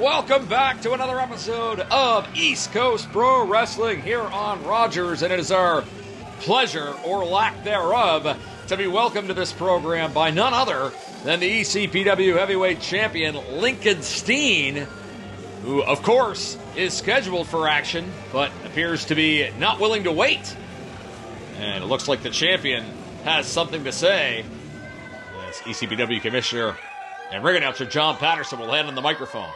welcome back to another episode of East Coast Pro Wrestling here on Rogers, and it is our pleasure, or lack thereof, to be welcomed to this program by none other than the ECPW Heavyweight Champion, Lincoln Steen, who, of course, is scheduled for action, but appears to be not willing to wait. And it looks like the champion has something to say. As ECPW Commissioner and ring announcer John Patterson will hand on the microphone.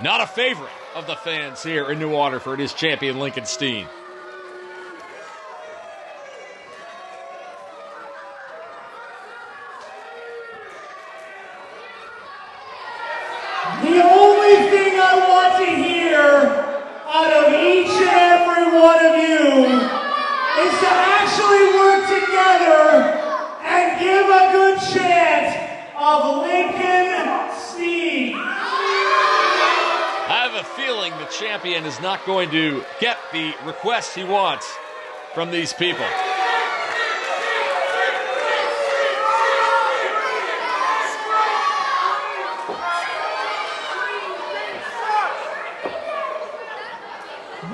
Not a favorite of the fans here in New Waterford is champion Lincoln Steen. The only thing I want to hear out of each and every one of you is to actually work together and give a good chant of Lincoln Steen. I have a feeling the champion is not going to get the request he wants from these people.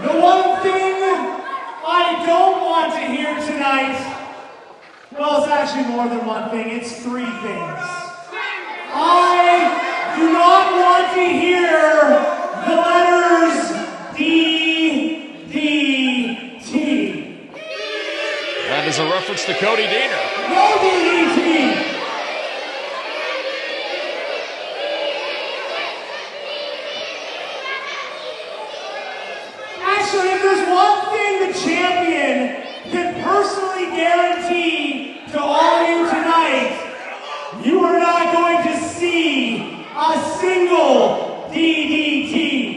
The one thing I don't want to hear tonight, well, it's actually more than one thing, it's three things. I do not want to hear the letters D, D, T. That is a reference to Cody Deaner. No D, D, T. Actually, if there's one thing the champion can personally guarantee to all of you tonight, you are not going to see a single DDT.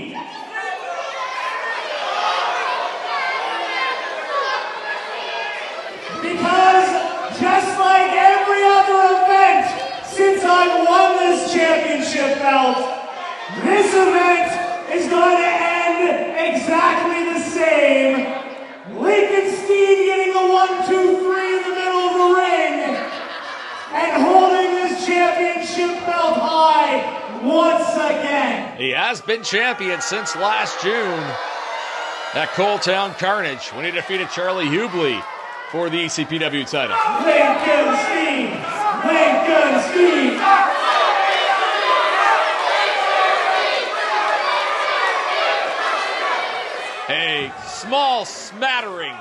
Because just like every other event since I won this championship belt, this event is going to end exactly the same. Lincoln Steen getting a 1, 2, 3 in the middle of the ring and holding this championship belt high once again. He has been champion since last June at Coletown Carnage when he defeated Charlie Hubley for the ECPW title. Lincoln Steen! Lincoln Steen! A small smattering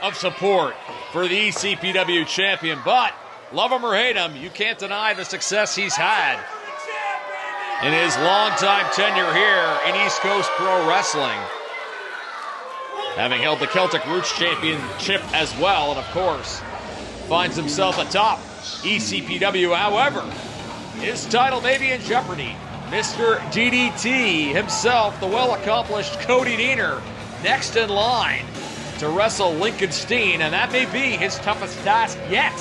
of support for the ECPW champion, but love him or hate him, you can't deny the success he's had in his long-time tenure here in East Coast Pro Wrestling, having held the Celtic Roots Championship as well, and of course finds himself atop ECPW. However, his title may be in jeopardy. Mr. DDT himself, the well-accomplished Cody Deaner, next in line to wrestle Lincoln Steen, and that may be his toughest task yet.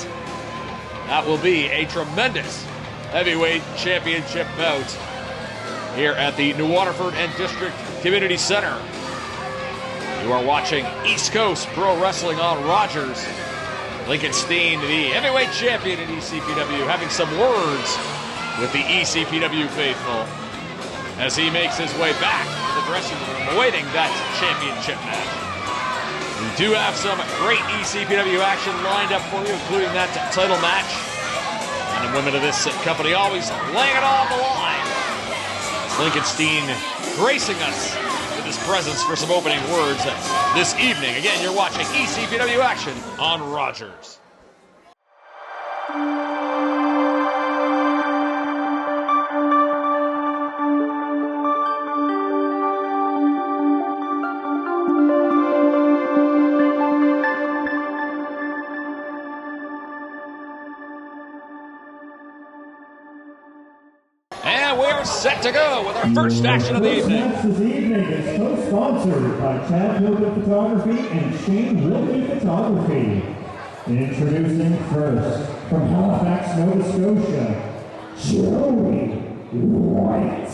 That will be a tremendous heavyweight championship bout here at the New Waterford and District Community Center. You are watching East Coast Pro Wrestling on Rogers. Lincoln Steen, the heavyweight champion in ECPW, having some words with the ECPW faithful as he makes his way back to the dressing room, awaiting that championship match. We do have some great ECPW action lined up for you, including that title match. And the women of this company always laying it on the line. Lincoln Steen gracing us with his presence for some opening words this evening. Again, you're watching ECPW action on Rogers. And we are set to go with our first action of the evening. This evening is co-sponsored by Chad Hilton Photography and Shane Wilkie Photography. Introducing first, from Halifax, Nova Scotia, Joey White.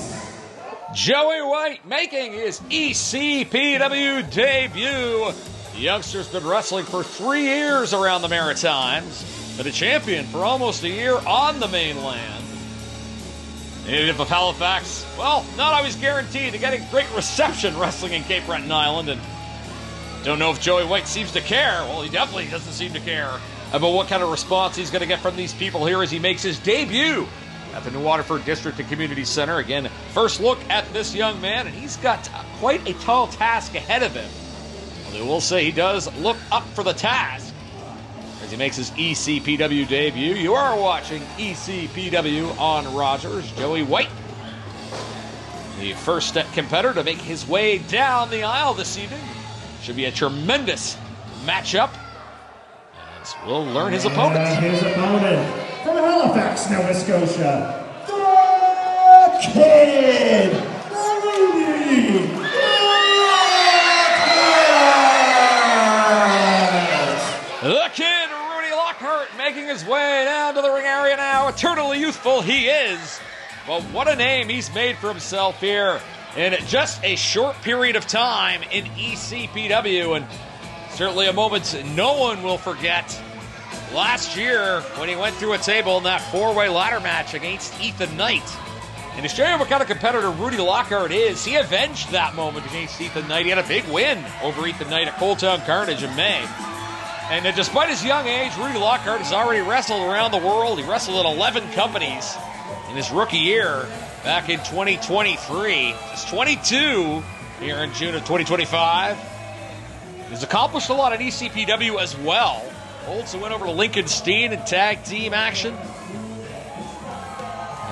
Joey White making his ECPW debut. The youngster's been wrestling for 3 years around the Maritimes. been a champion for almost a year on the mainland. Native of Halifax, well, not always guaranteed to get a great reception wrestling in Cape Breton Island, and don't know if Joey White seems to care. Well, he definitely doesn't seem to care about what kind of response he's going to get from these people here as he makes his debut at the New Waterford District and Community Center. Again, first look at this young man, and he's got quite a tall task ahead of him. Although we'll say he does look up for the task as he makes his ECPW debut. You are watching ECPW on Rogers. Joey White, the first competitor to make his way down the aisle this evening. Should be a tremendous matchup as we'll learn his opponent. His opponent from Halifax, Nova Scotia, the Kid, Rudy Lockhart. The Kid, Rudy Lockhart, making his way down to the ring area now. Eternally youthful he is, but what a name he's made for himself here in just a short period of time in ECPW, and certainly a moment no one will forget. Last year, when he went through a table in that four-way ladder match against Ethan Knight. And to show you what kind of competitor Rudy Lockhart is, he avenged that moment against Ethan Knight. He had a big win over Ethan Knight at Cold Town Carnage in May. And despite his young age, Rudy Lockhart has already wrestled around the world. He wrestled in 11 companies in his rookie year back in 2023. He's 22 here in June of 2025. He's accomplished a lot at ECPW as well. Also went over to Lincoln Steen in tag team action.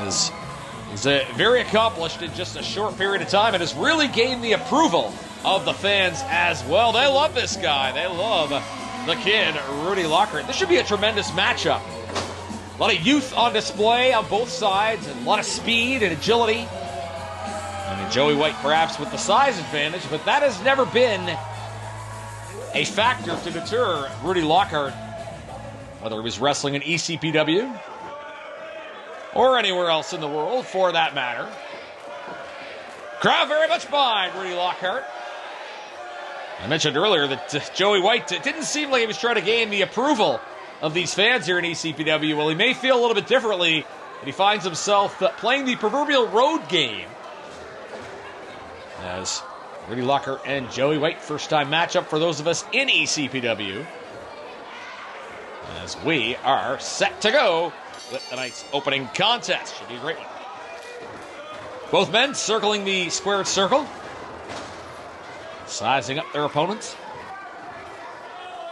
He's very accomplished in just a short period of time and has really gained the approval of the fans as well. They love this guy. They love the Kid, Rudy Lockhart. This should be a tremendous matchup. A lot of youth on display on both sides, and a lot of speed and agility. And Joey White perhaps with the size advantage, but that has never been a factor to deter Rudy Lockhart, whether he was wrestling in ECPW or anywhere else in the world for that matter. Crowd very much behind Rudy Lockhart. I mentioned earlier that Joey White didn't seem like he was trying to gain the approval of these fans here in ECPW. Well, he may feel a little bit differently, and he finds himself playing the proverbial road game. As Rudy Lockhart and Joey White, first-time matchup for those of us in ECPW. As we are set to go with tonight's opening contest. Should be a great one. Both men circling the squared circle, sizing up their opponents.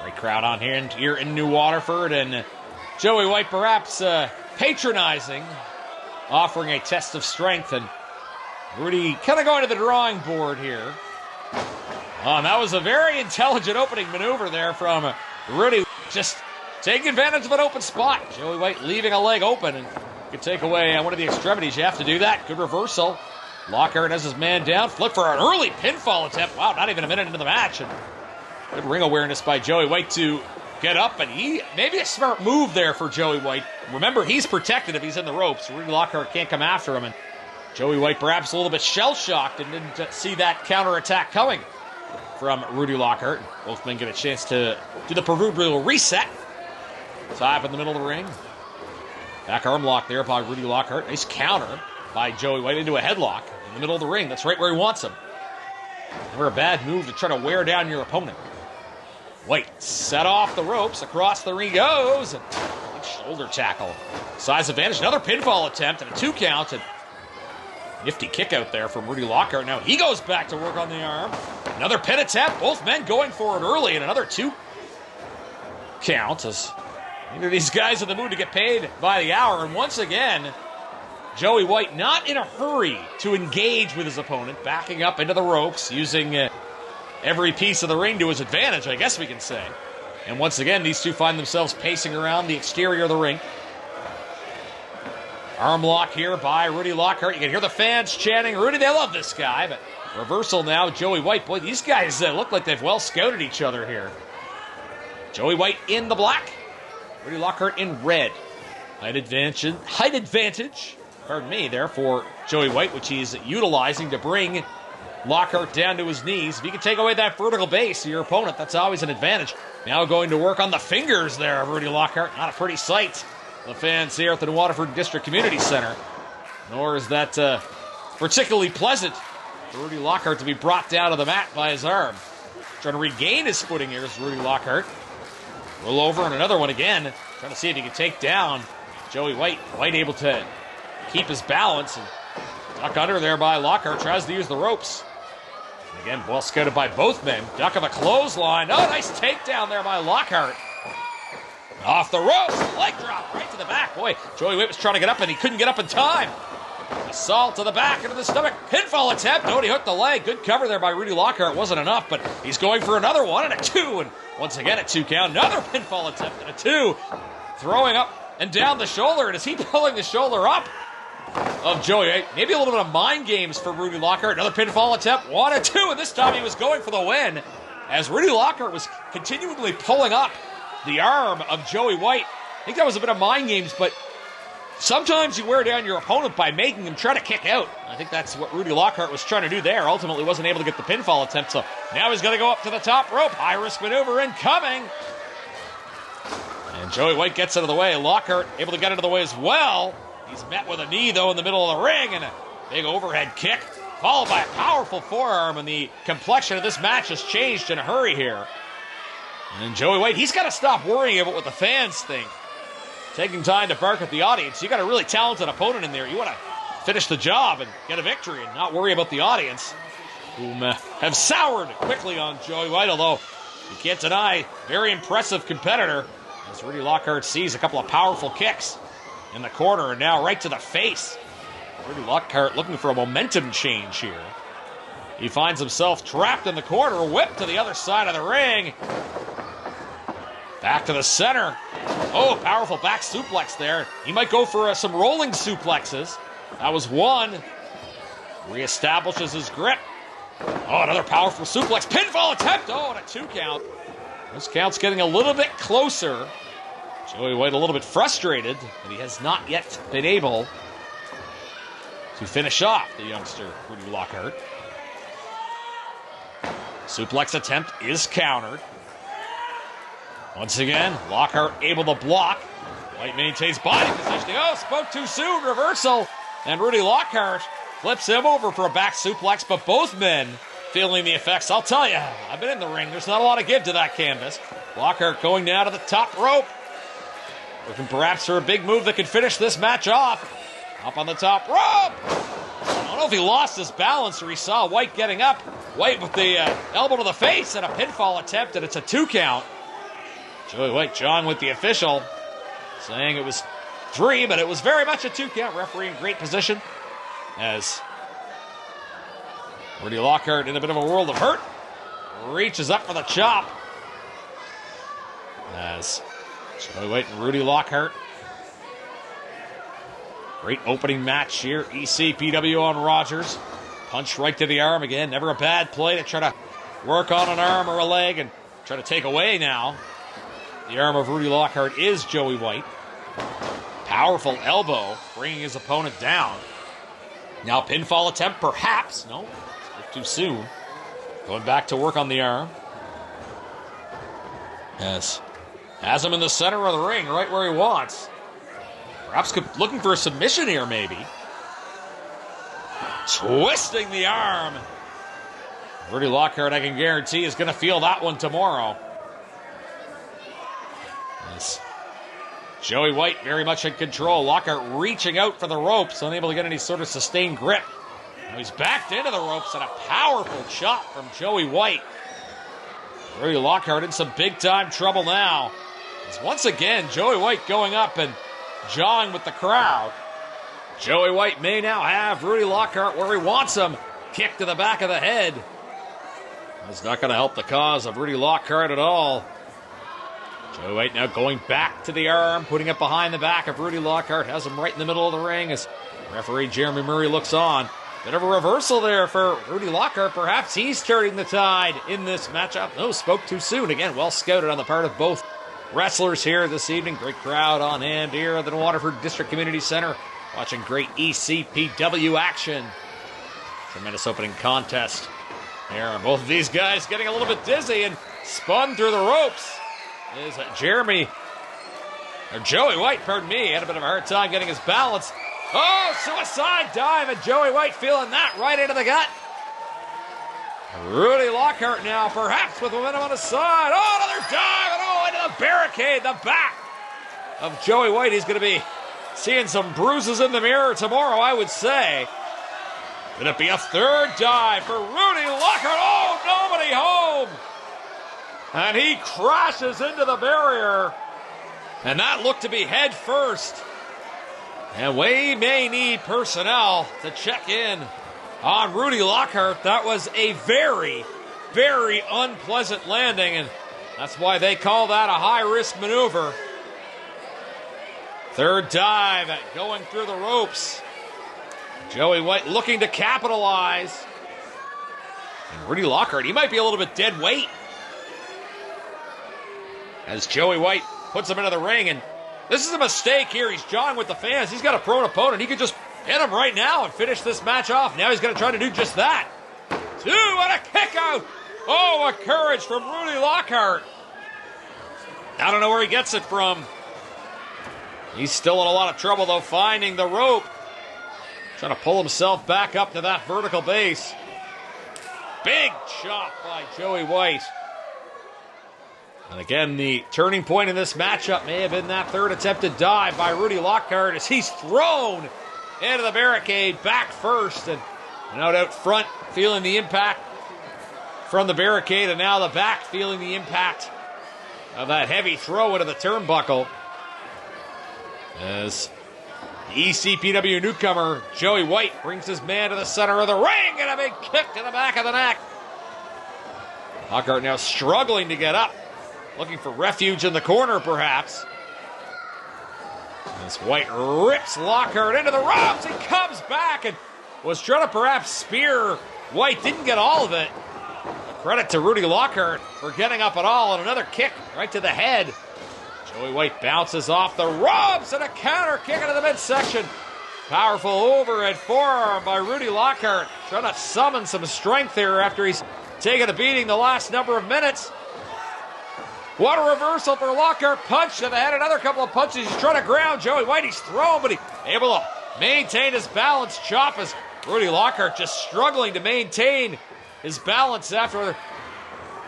Great crowd on here in New Waterford, and Joey White perhaps patronizing, offering a test of strength, and Rudy kind of going to the drawing board here. And that was a very intelligent opening maneuver there from Rudy, just taking advantage of an open spot. Joey White leaving a leg open, and could take away one of the extremities. You have to do that. Good reversal. Lockhart has his man down. Flip for an early pinfall attempt. Wow, not even a minute into the match. And good ring awareness by Joey White to get up, and maybe a smart move there for Joey White. Remember, he's protected if he's in the ropes. Rudy Lockhart can't come after him, and Joey White perhaps a little bit shell-shocked and didn't see that counterattack coming from Rudy Lockhart. Both men get a chance to do the proverbial reset. Tie up in the middle of the ring. Back arm lock there by Rudy Lockhart. Nice counter by Joey White into a headlock in the middle of the ring. That's right where he wants him. Never a bad move to try to wear down your opponent. White set off the ropes. Across the ring goes. And big shoulder tackle. Size advantage. Another pinfall attempt and a 2 count. And nifty kick out there from Rudy Lockhart. Now he goes back to work on the arm. Another pin attempt. Both men going for it early. And another 2 count as either of these guys in the mood to get paid by the hour. And once again, Joey White not in a hurry to engage with his opponent, backing up into the ropes, using every piece of the ring to his advantage, I guess we can say. And once again, these two find themselves pacing around the exterior of the ring. Arm lock here by Rudy Lockhart. You can hear the fans chanting, Rudy, they love this guy. But reversal now, Joey White. Boy, these guys look like they've well scouted each other here. Joey White in the black. Rudy Lockhart in red. Height advantage, pardon me, there for Joey White, which he's utilizing to bring Lockhart down to his knees. If you can take away that vertical base of your opponent, that's always an advantage. Now going to work on the fingers there of Rudy Lockhart. Not a pretty sight. The fans here at the Waterford District Community Center. Nor is that particularly pleasant for Rudy Lockhart to be brought down to the mat by his arm. Trying to regain his footing here is Rudy Lockhart. Roll over and another one again. Trying to see if he can take down Joey White. White able to keep his balance and duck under there by Lockhart. Tries to use the ropes. And again, well scouted by both men. Duck of a clothesline. Oh, nice takedown there by Lockhart. Off the ropes. Leg drop right to the back. Boy, Joey White was trying to get up and he couldn't get up in time. Assault to the back, into the stomach. Pinfall attempt. Oh, he hooked the leg. Good cover there by Rudy Lockhart. Wasn't enough, but he's going for another one and a 2. And once again, a 2 count. Another pinfall attempt and a 2. Throwing up and down the shoulder. And is he pulling the shoulder up of Joey White? Maybe a little bit of mind games for Rudy Lockhart. Another pinfall attempt. 1 and 2. And this time he was going for the win. As Rudy Lockhart was continually pulling up the arm of Joey White. I think that was a bit of mind games, but sometimes you wear down your opponent by making him try to kick out. I think that's what Rudy Lockhart was trying to do there. Ultimately wasn't able to get the pinfall attempt, so now he's going to go up to the top rope. High-risk maneuver incoming. And Joey White gets out of the way. Lockhart able to get out of the way as well. He's met with a knee, though, in the middle of the ring, and a big overhead kick, followed by a powerful forearm, and the complexion of this match has changed in a hurry here. And Joey White, he's got to stop worrying about what the fans think. Taking time to bark at the audience. You got a really talented opponent in there. You want to finish the job and get a victory and not worry about the audience, whom have soured quickly on Joey White, although you can't deny, very impressive competitor, as Rudy Lockhart sees a couple of powerful kicks in the corner and now right to the face. Rudy Lockhart looking for a momentum change here. He finds himself trapped in the corner, whipped to the other side of the ring. Back to the center. Oh, powerful back suplex there. He might go for some rolling suplexes. That was one. Reestablishes his grip. Oh, another powerful suplex. Pinfall attempt. Oh, and a 2 count. This count's getting a little bit closer. Joey White a little bit frustrated that he has not yet been able to finish off the youngster, Rudy Lockhart. Suplex attempt is countered. Once again, Lockhart able to block. White maintains body positioning. Oh, spoke too soon. Reversal. And Rudy Lockhart flips him over for a back suplex, but both men feeling the effects. I'll tell you, I've been in the ring. There's not a lot of give to that canvas. Lockhart going down to the top rope. Looking perhaps for a big move that could finish this match off. Up on the top rope. I don't know if he lost his balance or he saw White getting up. White with the elbow to the face and a pinfall attempt, and it's a 2 count. Joey White, John with the official, saying it was 3, but it was very much a 2 count. Referee in great position as Rudy Lockhart in a bit of a world of hurt. Reaches up for the chop. As Joey White and Rudy Lockhart. Great opening match here. ECPW on Rogers. Punch right to the arm again. Never a bad play to try to work on an arm or a leg and try to take away now. The arm of Rudy Lockhart is Joey White. Powerful elbow, bringing his opponent down. Now pinfall attempt, perhaps. No, too soon. Going back to work on the arm. Yes. Has him in the center of the ring, right where he wants. Perhaps looking for a submission here, maybe. Twisting the arm. Rudy Lockhart, I can guarantee, is going to feel that one tomorrow. Yes. Joey White very much in control. Lockhart reaching out for the ropes, unable to get any sort of sustained grip. Now he's backed into the ropes and a powerful shot from Joey White. Rudy Lockhart in some big-time trouble now. As once again, Joey White going up and jawing with the crowd. Joey White may now have Rudy Lockhart where he wants him. Kick to the back of the head. That's not going to help the cause of Rudy Lockhart at all. Joey White now going back to the arm, putting it behind the back of Rudy Lockhart. Has him right in the middle of the ring as referee Jeremy Murray looks on. Bit of a reversal there for Rudy Lockhart. Perhaps he's turning the tide in this matchup. No, spoke too soon. Again, well scouted on the part of both wrestlers here this evening. Great crowd on hand here at the Waterford District Community Center. Watching great ECPW action. Tremendous opening contest Here, both of these guys getting a little bit dizzy and spun through the ropes. Is Joey White, pardon me, had a bit of a hard time getting his balance. Oh, suicide dive, and Joey White feeling that right into the gut. Rudy Lockhart now, perhaps with momentum on his side. Oh, another dive, and into the barricade, the back of Joey White. He's going to be seeing some bruises in the mirror tomorrow, I would say. Could it be a third dive for Rudy Lockhart? Oh, nobody home. And he crashes into the barrier. And that looked to be head first. And we may need personnel to check in on Rudy Lockhart. That was a very, very unpleasant landing, and that's why they call that a high-risk maneuver. Third dive going through the ropes. Joey White looking to capitalize. And Rudy Lockhart, he might be a little bit dead weight. As Joey White puts him into the ring, and this is a mistake here. He's jawing with the fans. He's got a prone opponent. He could just hit him right now and finish this match off. Now he's going to try to do just that. 2 and a kick out. Oh, what courage from Rudy Lockhart. I don't know where he gets it from. He's still in a lot of trouble, though, finding the rope. Trying to pull himself back up to that vertical base. Big chop by Joey White. And again, the turning point in this matchup may have been that third attempted dive by Rudy Lockhart as he's thrown into the barricade back first. And out front feeling the impact from the barricade, and now the back feeling the impact of that heavy throw into the turnbuckle. As the ECPW newcomer, Joey White, brings his man to the center of the ring, and a big kick to the back of the neck. Lockhart now struggling to get up, looking for refuge in the corner, perhaps. As White rips Lockhart into the ropes, he comes back and was trying to perhaps spear White, didn't get all of it. Credit to Rudy Lockhart for getting up at all, and another kick right to the head. Joey White bounces off the ropes and a counter kick into the midsection. Powerful overhead forearm by Rudy Lockhart. Trying to summon some strength here after he's taken a beating the last number of minutes. What a reversal for Lockhart. Punch to the head, another couple of punches. He's trying to ground Joey White. He's thrown, but he's able to maintain his balance. Chop as Rudy Lockhart just struggling to maintain his balance after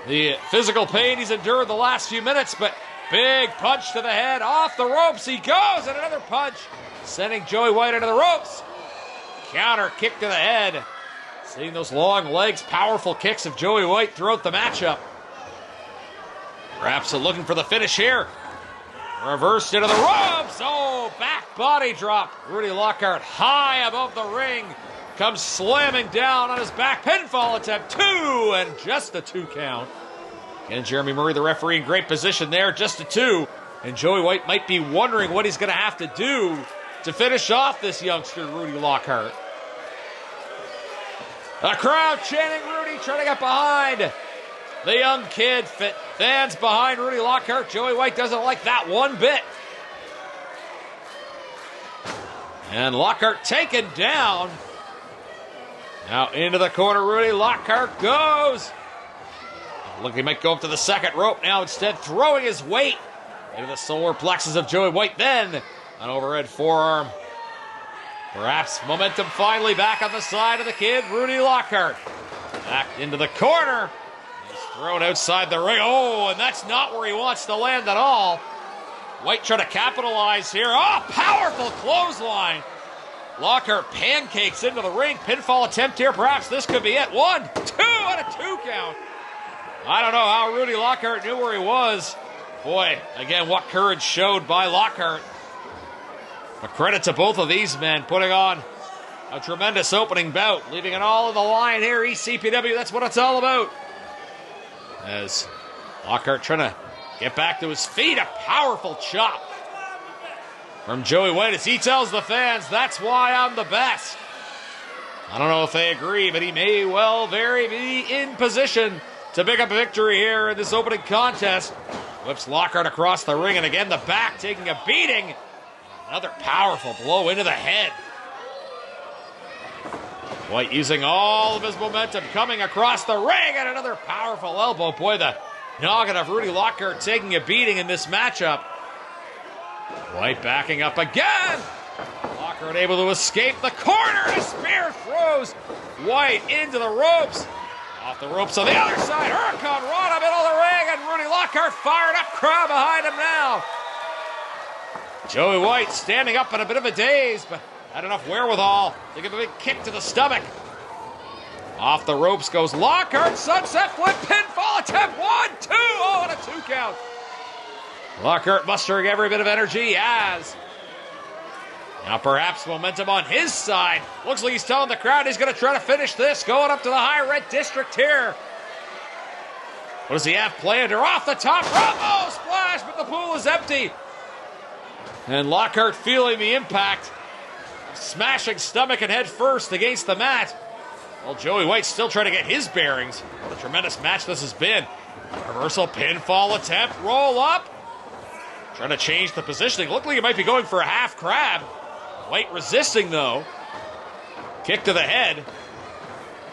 the physical pain he's endured the last few minutes, but big punch to the head, off the ropes he goes, and another punch, sending Joey White into the ropes. Counter kick to the head. Seeing those long legs, powerful kicks of Joey White throughout the matchup. Perhaps looking for the finish here. Reversed into the ropes. Oh, back body drop. Rudy Lockhart high above the ring. Comes slamming down on his back. Pinfall attempt. 2, and just a 2 count. And Jeremy Murray, the referee, in great position there. Just a 2. And Joey White might be wondering what he's going to have to do to finish off this youngster, Rudy Lockhart. The crowd chanting Rudy, trying to get behind the young kid. Fans behind Rudy Lockhart. Joey White doesn't like that one bit. And Lockhart taken down. Now into the corner, Rudy Lockhart goes. Look, he might go up to the second rope now, instead throwing his weight into the solar plexus of Joey White. Then an overhead forearm. Perhaps momentum finally back on the side of the kid, Rudy Lockhart. Back into the corner. He's thrown outside the ring. Oh, and that's not where he wants to land at all. White trying to capitalize here. Oh, powerful clothesline. Lockhart pancakes into the ring. Pinfall attempt here. Perhaps this could be it. 1, 2, and a 2 count. I don't know how Rudy Lockhart knew where he was. Boy, again, what courage showed by Lockhart. But credit to both of these men putting on a tremendous opening bout, leaving it all on the line here. ECPW, that's what it's all about. As Lockhart trying to get back to his feet, a powerful chop from Joey White as he tells the fans, that's why I'm the best. I don't know if they agree, but he may well very be in position to pick up a victory here in this opening contest. Whips Lockhart across the ring, and again the back taking a beating. Another powerful blow into the head. White using all of his momentum, coming across the ring, and another powerful elbow. Boy, the noggin of Rudy Lockhart taking a beating in this matchup. White backing up again. Lockhart able to escape the corner. A spear throws White into the ropes. Off the ropes on the other side. Hurricane Rana middle of the ring, and Rudy Lockhart fired up. Crowd behind him now. Joey White standing up in a bit of a daze, but had enough wherewithal to give a big kick to the stomach. Off the ropes goes Lockhart. Sunset flip pinfall attempt. 1, 2. Oh, and a 2 count. Lockhart mustering every bit of energy he has. Now perhaps momentum on his side. Looks like he's telling the crowd he's going to try to finish this. Going up to the high red district here. What does he have planned? Or off the top rope. Oh, splash, but the pool is empty. And Lockhart feeling the impact. Smashing stomach and head first against the mat. Well, Joey White's still trying to get his bearings. What a tremendous match this has been. Reversal pinfall attempt. Roll up. Trying to change the positioning. Looked like he might be going for a half crab. White resisting, though. Kick to the head.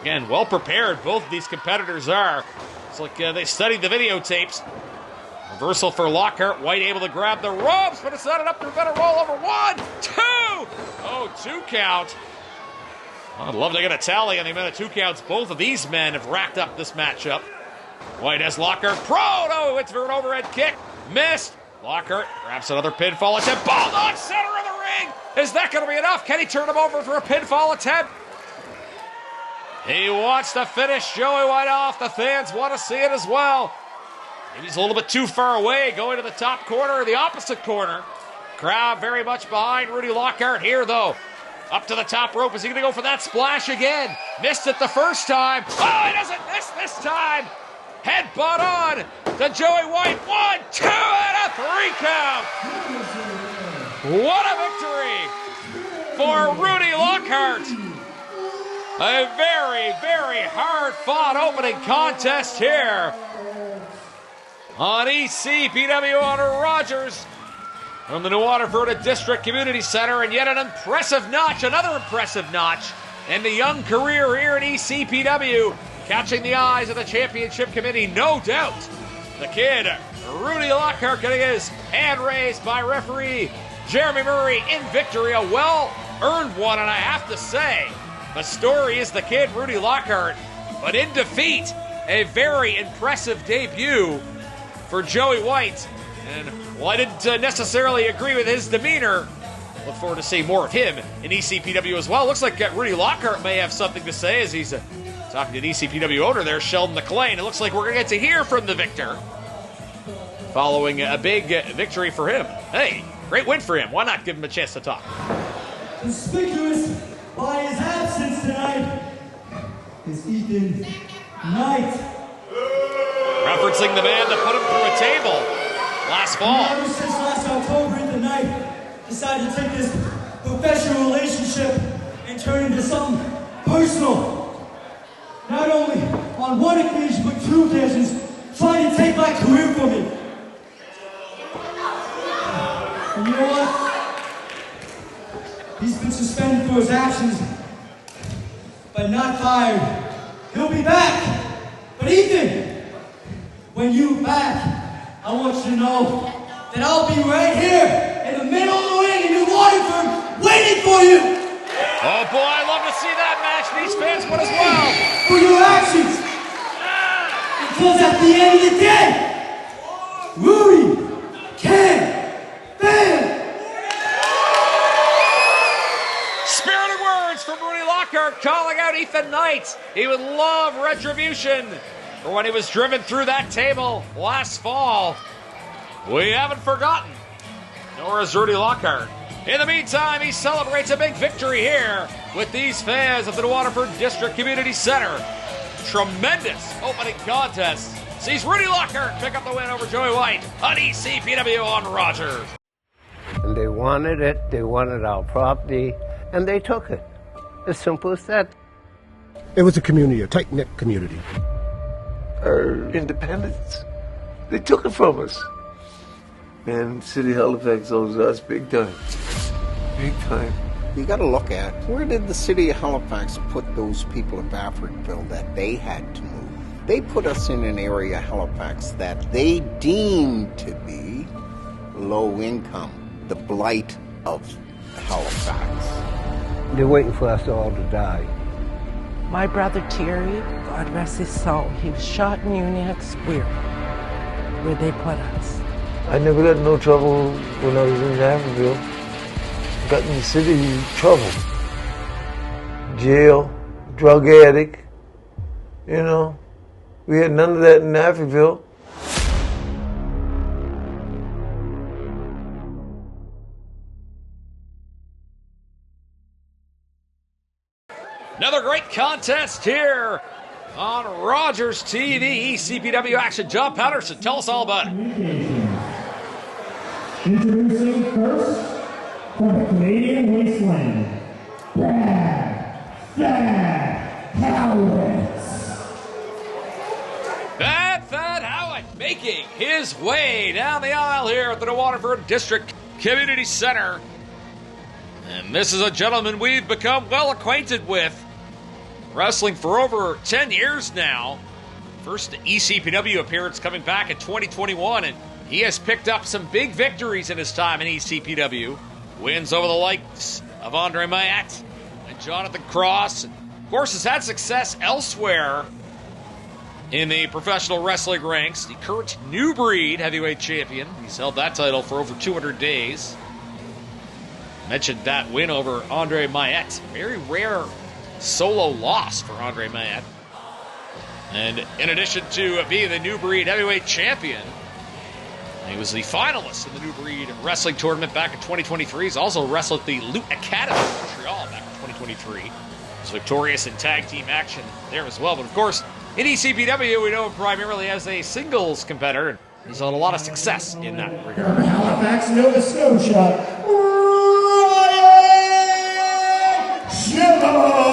Again, well prepared, both of these competitors are. It's like they studied the videotapes. Reversal for Lockhart. White able to grab the ropes, but it's not enough to prevent a roll over. 1, 2. Oh, 2 count. I'd love to get a tally on the amount of 2 counts both of these men have racked up this matchup. White has Lockhart prone. Oh, it's for an overhead kick. Missed. Lockhart grabs another pinfall attempt. Bulldog center of the ring. Is that going to be enough? Can he turn him over for a pinfall attempt? He wants to finish Joey White off. The fans want to see it as well. Maybe he's a little bit too far away, going to the top corner or the opposite corner. Crowd very much behind Rudy Lockhart here, though. Up to the top rope. Is he going to go for that splash again? Missed it the first time. Oh, he doesn't miss this time. Headbutt on to Joey White. 1, 2, and a 3 count. What a victory for Rudy Lockhart. A very, very hard-fought opening contest here on ECPW on Rogers from the New Waterford District Community Center, and yet an impressive notch, another impressive notch in the young career here in ECPW, catching the eyes of the championship committee, no doubt. The kid, Rudy Lockhart, getting his hand raised by referee Jeremy Murray in victory, a well-earned one, and I have to say, the story is the kid, Rudy Lockhart, but in defeat, a very impressive debut for Joey White. And while I didn't necessarily agree with his demeanor, look forward to seeing more of him in ECPW as well. Looks like Rudy Lockhart may have something to say as he's talking to the ECPW owner there, Sheldon McLean. It looks like we're going to get to hear from the victor following a big victory for him. Hey, great win for him. Why not give him a chance to talk? Conspicuous by his absence tonight is Ethan Knight. Referencing the man that put him through a table last fall. Ever since last October, Ethan Knight decided to take this professional relationship and turn it into something personal. Not only on one occasion, but 2 occasions, trying to take my career from me. And you know what? He's been suspended for his actions, but not fired. He'll be back. But Ethan, when you're back, I want you to know that I'll be right here in the middle of the ring in New Waterford waiting for you. Oh boy, I love to see that match. These fans would as well. For your actions. Because at the end of the day, Rudy can fail. Spirited words from Rudy Lockhart calling out Ethan Knight. He would love retribution for when he was driven through that table last fall. We haven't forgotten, nor has Rudy Lockhart. In the meantime, he celebrates a big victory here with these fans at the New Waterford District Community Center. Tremendous opening contest sees Rudy Lockhart pick up the win over Joey White on ECPW on Rogers. And they wanted it, they wanted our property, and they took it. As simple as that. It was a community, a tight-knit community. Our independence. They took it from us. And City Halifax owes us big time. Big time. You got to look at, where did the city of Halifax put those people of Africville that they had to move? They put us in an area, Halifax, that they deemed to be low income, the blight of Halifax. They're waiting for us all to die. My brother Terry, God rest his soul, he was shot in Uniacke Square, where they put us. I never got in no trouble when I was in Africville. Got in the city trouble. Jail, drug addict, you know. We had none of that in Africville. Another great contest here on Rogers TV. ECPW action. John Patterson, tell us all about it. Introducing first, from the Canadian wasteland, Thad Howitt. Thad Howitt making his way down the aisle here at the New Waterford District Community Center. And this is a gentleman we've become well acquainted with. Wrestling for over 10 years now. First ECPW appearance coming back in 2021, and he has picked up some big victories in his time in ECPW. Wins over the likes of Andre Mayat and Jonathan Cross. And of course, has had success elsewhere in the professional wrestling ranks. The current New Breed heavyweight champion. He's held that title for over 200 days. Mentioned that win over Andre Mayat. Very rare solo loss for Andre Mayat. And in addition to being the New Breed heavyweight champion, he was the finalist in the New Breed wrestling tournament back in 2023. He's also wrestled at the Loot Academy in Montreal back in 2023. He was victorious in tag team action there as well. But of course, in ECPW, we know him primarily as a singles competitor. And he's had a lot of success in that regard. From Halifax, Nova Scotia, Ryan Schimmel.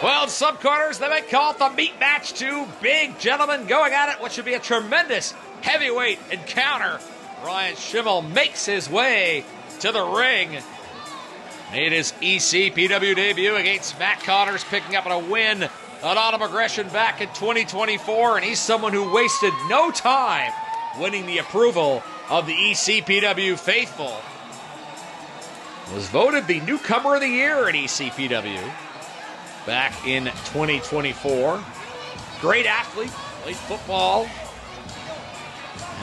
Well, in some corners, they might call it the meat match. Two big gentlemen going at it. What should be a tremendous heavyweight encounter. Ryan Schimmel makes his way to the ring. Made his ECPW debut against Matt Connors, picking up a win on Autumn Aggression back in 2024. And he's someone who wasted no time winning the approval of the ECPW faithful. Was voted the newcomer of the year at ECPW back in 2024. Great athlete, played football,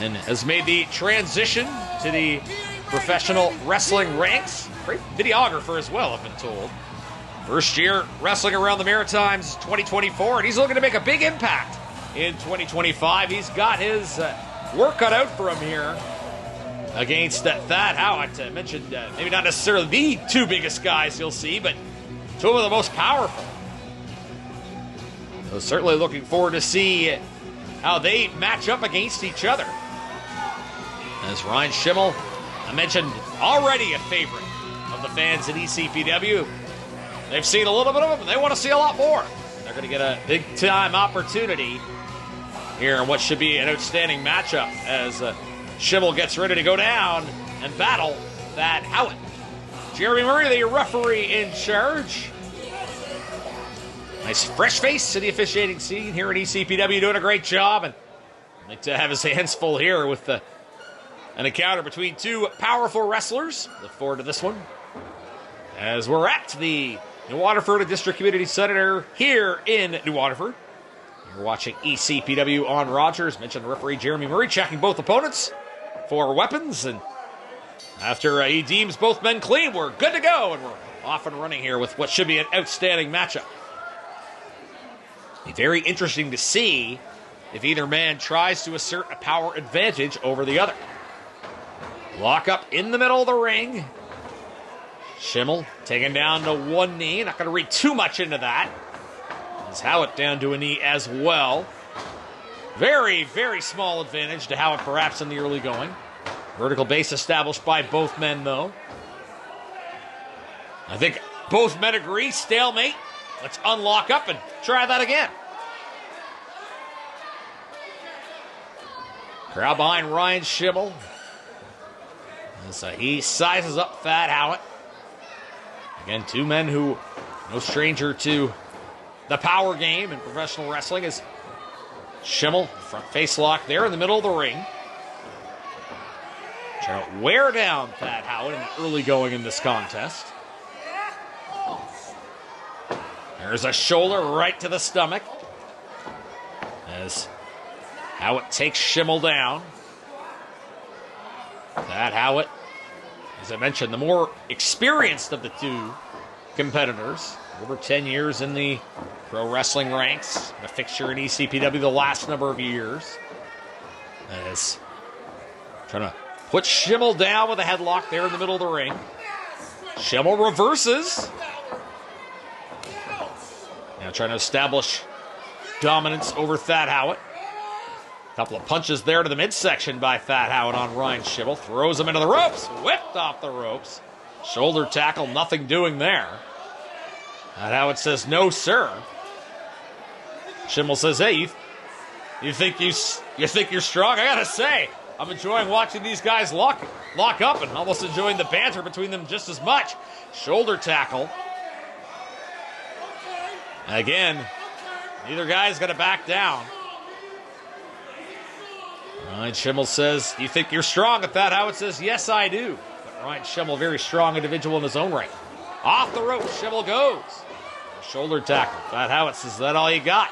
and has made the transition to the professional wrestling ranks. Great videographer as well, I've been told. First year wrestling around the Maritimes 2024, and he's looking to make a big impact in 2025. He's got his work cut out for him here against Thad Howitt. I mentioned maybe not necessarily the two biggest guys you'll see, but two of the most powerful. So certainly looking forward to see how they match up against each other. As Ryan Schimmel, I mentioned, already a favorite of the fans at ECPW. They've seen a little bit of him, and they want to see a lot more. They're going to get a big-time opportunity here in what should be an outstanding matchup as Schimmel gets ready to go down and battle Thad Howitt. Jeremy Murray, the referee in charge. Nice fresh face to the officiating scene here at ECPW, doing a great job. And I'd like to have his hands full here with an encounter between two powerful wrestlers. Look forward to this one. As we're at the New Waterford District Community Center here in New Waterford. You're watching ECPW on Rogers. Mentioned referee Jeremy Murray checking both opponents for weapons. And after he deems both men clean, we're good to go. And we're off and running here with what should be an outstanding matchup. Be very interesting to see if either man tries to assert a power advantage over the other. Lock up in the middle of the ring. Schimmel taken down to one knee. Not going to read too much into that. As Howitt down to a knee as well. Very, very small advantage to Howitt perhaps in the early going. Vertical base established by both men though. I think both men agree. Stalemate. Let's unlock up and try that again. Crowd behind Ryan Schimmel. As he sizes up Thad Howard. Again, two men who no stranger to the power game in professional wrestling. As Schimmel, front face lock there in the middle of the ring. Trying to wear down Thad Howard in the early going in this contest. There's a shoulder right to the stomach. As Howard takes Schimmel down. Thad Howard, as I mentioned, the more experienced of the two competitors. Over 10 years in the pro wrestling ranks. A fixture in ECPW the last number of years. As trying to put Schimmel down with a headlock there in the middle of the ring. Schimmel reverses. Now trying to establish dominance over Thad Howard. A couple of punches there to the midsection by Thad Howard on Ryan Schimmel. Throws him into the ropes. Whipped off the ropes. Shoulder tackle, nothing doing there. Thad Howard says, no, sir. Schimmel says, hey, you think you're strong? I gotta say, I'm enjoying watching these guys lock up and almost enjoying the banter between them just as much. Shoulder tackle. Again, neither guy's gonna back down. Ryan Schimmel says, you think you're strong? And Thad Howard says, yes, I do. But Ryan Schimmel, very strong individual in his own right. Off the rope, Schimmel goes. Shoulder tackle. Thad Howard says, is that all you got?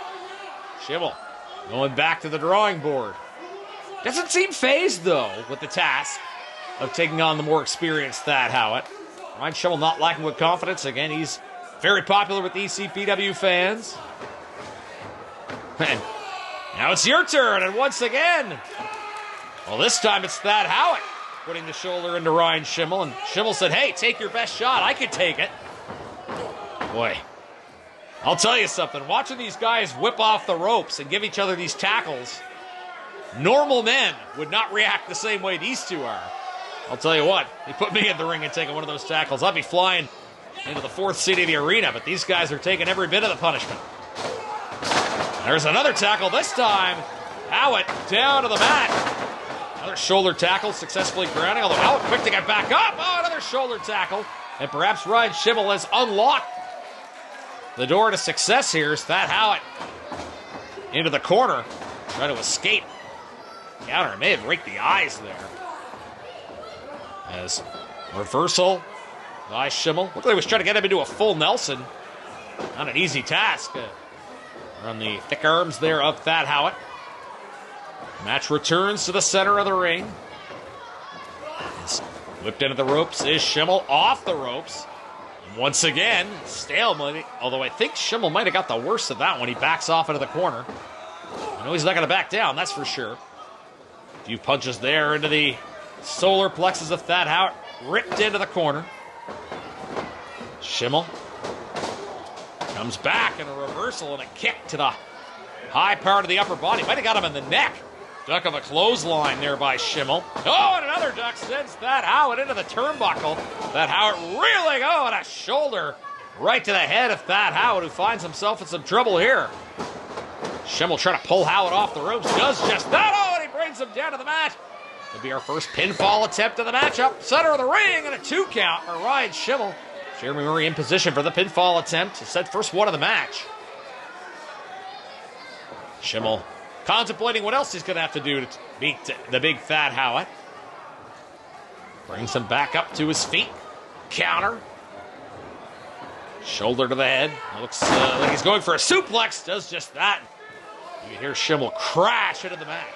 Schimmel going back to the drawing board. Doesn't seem phased, though, with the task of taking on the more experienced Thad Howard. Ryan Schimmel not lacking with confidence. Again, he's very popular with ECPW fans. And now it's your turn, and once again, well, this time it's Thad Howard putting the shoulder into Ryan Schimmel, and Schimmel said, hey, take your best shot. I could take it. Boy, I'll tell you something. Watching these guys whip off the ropes and give each other these tackles, normal men would not react the same way these two are. I'll tell you what, you put me in the ring and taking one of those tackles, I'd be flying into the fourth seat of the arena, but these guys are taking every bit of the punishment. There's another tackle this time. Howard down to the mat. Another shoulder tackle successfully grounding, although Howard quick to get back up. Oh, another shoulder tackle. And perhaps Ryan Schimmel has unlocked the door to success here. As Thad Howard into the corner, trying to escape. Counter may have raked the eyes there. As reversal by Schimmel. Looked like he was trying to get him into a full Nelson. Not an easy task. On the thick arms there of Thad Howard. Match returns to the center of the ring. He's whipped into the ropes is Schimmel, off the ropes. And once again, stalemate. Although I think Schimmel might have got the worst of that one. He backs off into the corner. I know he's not going to back down, that's for sure. A few punches there into the solar plexus of Thad Howard. Ripped into the corner. Schimmel comes back in a reversal and a kick to the high part of the upper body. Might have got him in the neck. Duck of a clothesline there by Schimmel. Oh, and another duck sends Thad Howard into the turnbuckle. Thad Howard reeling. Oh, and a shoulder right to the head of Thad Howard, who finds himself in some trouble here. Schimmel trying to pull Howard off the ropes. Does just that. Oh, and he brings him down to the mat. It'll be our first pinfall attempt of the matchup. Center of the ring and a 2 count for Ryan Schimmel. Jeremy Murray in position for the pinfall attempt. Set first one of the match. Schimmel contemplating what else he's going to have to do to beat the big Thad Howard. Brings him back up to his feet. Counter. Shoulder to the head. Looks like he's going for a suplex. Does just that. You hear Schimmel crash into the mat.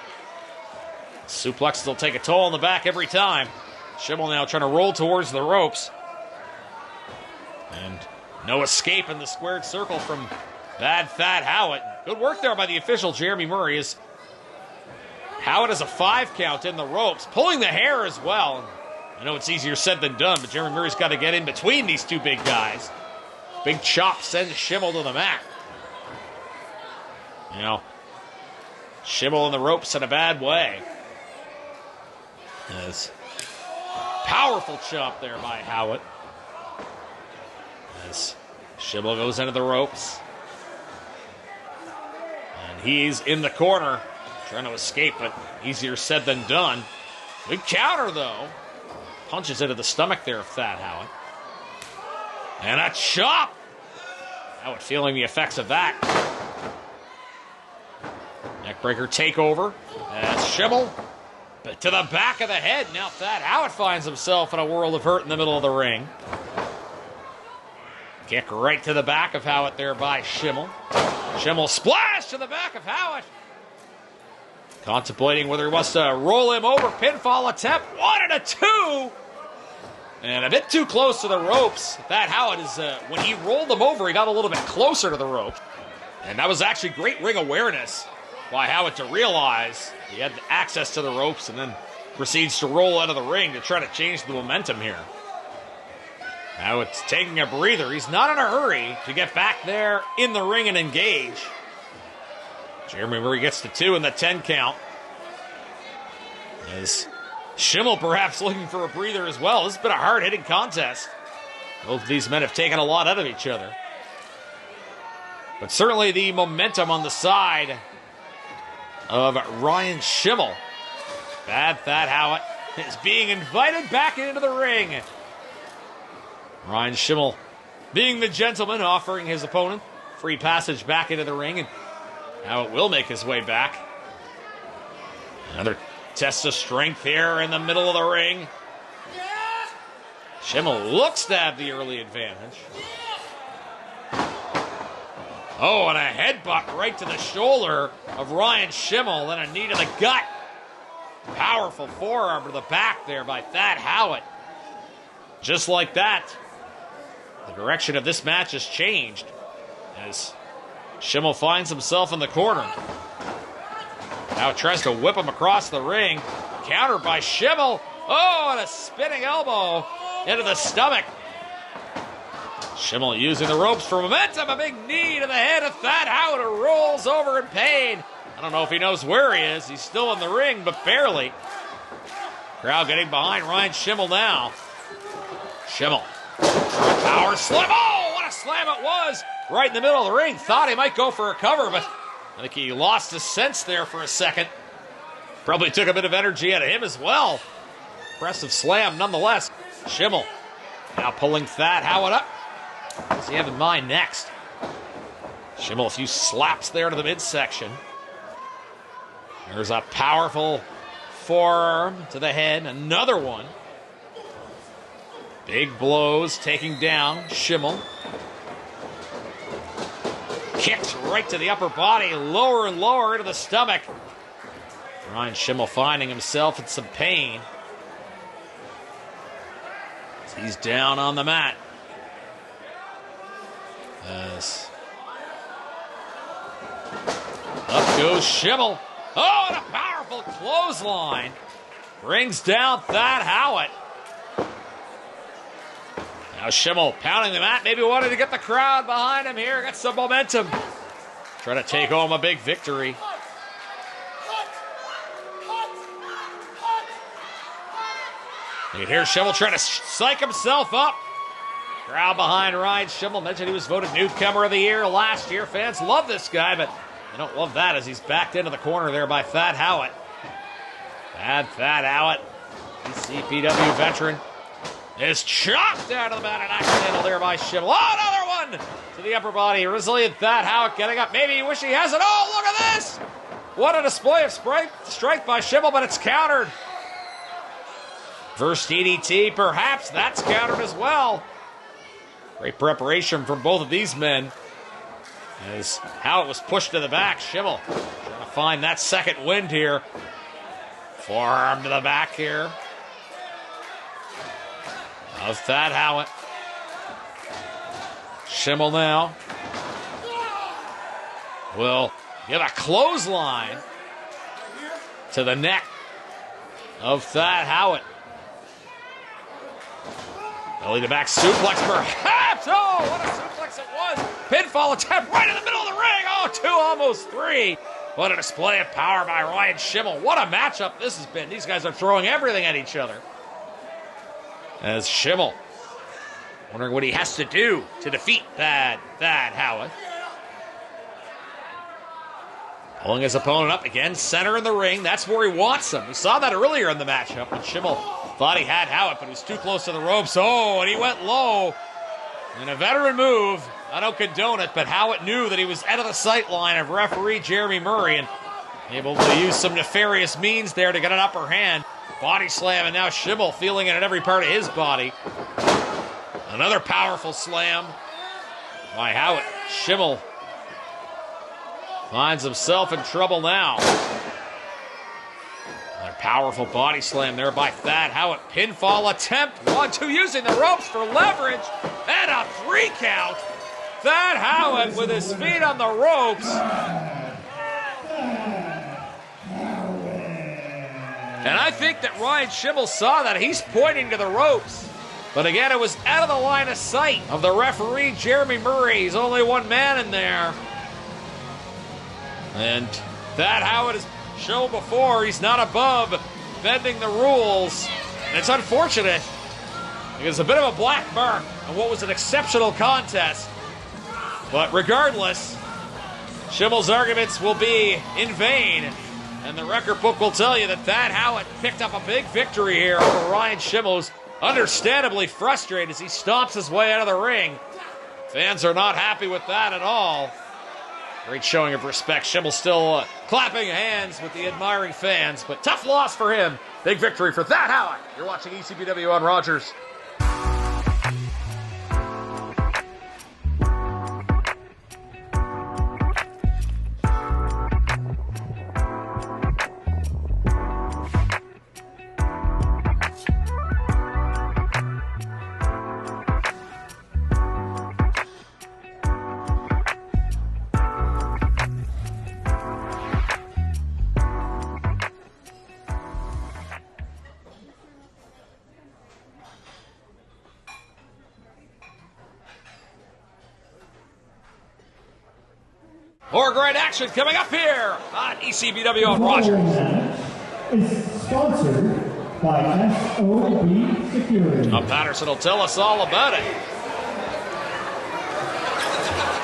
Suplexes will take a toll on the back every time. Schimmel now trying to roll towards the ropes. And no escape in the squared circle from bad Thad Howard. Good work there by the official, Jeremy Murray. As Howard has a 5 count in the ropes, pulling the hair as well. And I know it's easier said than done, but Jeremy Murray's got to get in between these two big guys. Big chop sends Schimmel to the mat. You know, Schimmel in the ropes in a bad way. As powerful chop there by Howard. As Schimmel goes into the ropes. And he's in the corner, trying to escape, but easier said than done. Good counter, though. punches into the stomach there of Thad Howard. And a chop! Howard feeling the effects of that. Neckbreaker takeover as Schimmel to the back of the head. Now Thad Howard finds himself in a world of hurt in the middle of the ring. Kick right to the back of Howard there by Schimmel. Schimmel splash to the back of Howard. Contemplating whether he wants to roll him over. Pinfall attempt. 1 and a 2. And a bit too close to the ropes. Thad Howard is, when he rolled him over, he got a little bit closer to the rope. And that was actually great ring awareness by Howard to realize he had access to the ropes and then proceeds to roll out of the ring to try to change the momentum here. Howard's taking a breather. He's not in a hurry to get back there in the ring and engage. Jeremy Murray gets to 2 in the 10 count. As Schimmel perhaps looking for a breather as well. This has been a hard-hitting contest. Both of these men have taken a lot out of each other. But certainly the momentum on the side of Ryan Schimmel. Bad Thad Howard is being invited back into the ring. Ryan Schimmel being the gentleman, offering his opponent free passage back into the ring, and Howard will make his way back. Another test of strength here in the middle of the ring. Schimmel looks to have the early advantage. Oh, and a headbutt right to the shoulder of Ryan Schimmel, then a knee to the gut. Powerful forearm to the back there by Thad Howard. Just like that, the direction of this match has changed as Schimmel finds himself in the corner. Now tries to whip him across the ring. Countered by Schimmel. Oh, and a spinning elbow into the stomach. Schimmel using the ropes for momentum. A big knee to the head of Thad Howard, who rolls over in pain. I don't know if he knows where he is. He's still in the ring, but barely. Crowd getting behind Ryan Schimmel now. Schimmel. Power slam. Oh, what a slam it was. Right in the middle of the ring. Thought he might go for a cover, but I think he lost his sense there for a second. Probably took a bit of energy out of him as well. Impressive slam nonetheless. Schimmel now pulling Thad Howard up. What does he have in mind next? Schimmel a few slaps there to the midsection. There's a powerful forearm to the head. Another one. Big blows taking down Schimmel. Kicks right to the upper body, lower and lower into the stomach. Ryan Schimmel finding himself in some pain. He's down on the mat. Yes. Up goes Schimmel. Oh, and a powerful clothesline. Brings down Thad Howard. Now Schimmel pounding the mat. Maybe wanted to get the crowd behind him here. Got some momentum. Trying to take home a big victory. You can hear Schimmel trying to psych himself up. Crowd behind Ryan Schimmel. Mentioned he was voted newcomer of the year last year. Fans love this guy, but they don't love that as he's backed into the corner there by Thad Howard. Bad Thad Howard, ECPW veteran, is chopped out of the mat and accidental there by Schimmel. Oh, another one to the upper body. Resilient Thad Howard getting up. Maybe you wish he has it. Oh, look at this. What a display of strength by Schimmel, but it's countered. First DDT, perhaps that's countered as well. Great preparation from both of these men. As Howard was pushed to the back, Schimmel trying to find that second wind here. Forearm to the back here of Thad Howard. Schimmel now will give a clothesline to the neck of Thad Howard. Belly to back suplex perhaps. Oh, what a suplex it was. Pinfall attempt right in the middle of the ring. Oh, 2, almost 3. What a display of power by Ryan Schimmel. What a matchup this has been. These guys are throwing everything at each other. As Schimmel wondering what he has to do to defeat Thad Howard. Pulling his opponent up again, center in the ring. That's where he wants him. We saw that earlier in the matchup when Schimmel thought he had Howitt, but he was too close to the ropes. Oh, and he went low. And a veteran move. I don't condone it, but Howitt knew that he was out of the sight line of referee Jeremy Murray and able to use some nefarious means there to get an upper hand. Body slam, and now Schimmel feeling it in every part of his body. Another powerful slam by Howitt. Schimmel finds himself in trouble now. Another powerful body slam there by Thad Howitt. Pinfall attempt. 1-2 using the ropes for leverage. And a 3 count. Thad Howitt with his feet on the ropes. And I think that Ryan Schimmel saw that. He's pointing to the ropes. But again, it was out of the line of sight of the referee, Jeremy Murray. He's only one man in there. And Thad Howitt has shown before he's not above bending the rules. And it's unfortunate because it's a bit of a black mark on what was an exceptional contest. But regardless, Schimmel's arguments will be in vain. And the record book will tell you that Thad Howitt picked up a big victory here over Ryan Schimmel, who's understandably frustrated as he stomps his way out of the ring. Fans are not happy with that at all. Great showing of respect. Schimmel still clapping hands with the admiring fans, but tough loss for him. Big victory for Thad Howitt. You're watching ECPW on Rogers. More great action coming up here on ECPW on Rogers. Is sponsored by SOB Security. Tom Patterson will tell us all about it.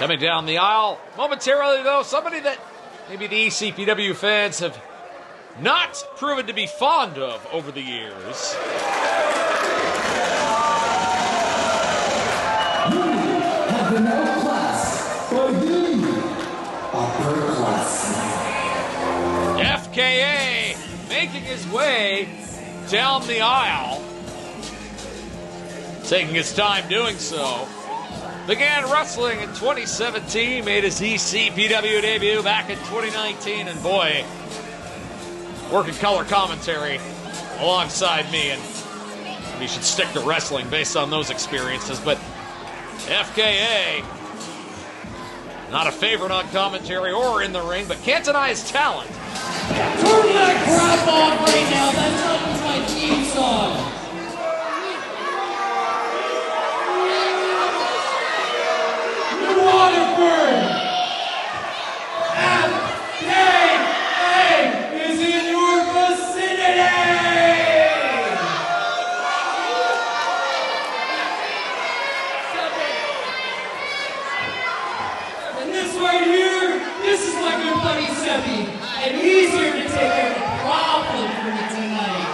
Coming down the aisle momentarily, though, somebody that maybe the ECPW fans have not proven to be fond of over the years. Have the no class for you. Upper class. FKA making his way down the aisle, taking his time doing so. Began wrestling in 2017, made his ECPW debut back in 2019, and boy, working color commentary alongside me, and he should stick to wrestling based on those experiences. But FKA, not a favorite on commentary or in the ring, but can't deny his talent. Turn that crap off right now. That's not my theme song. New Waterford. FKA is in your vicinity. And this right here, this is my good buddy Seppi. And he's here to take care of a problem for me tonight.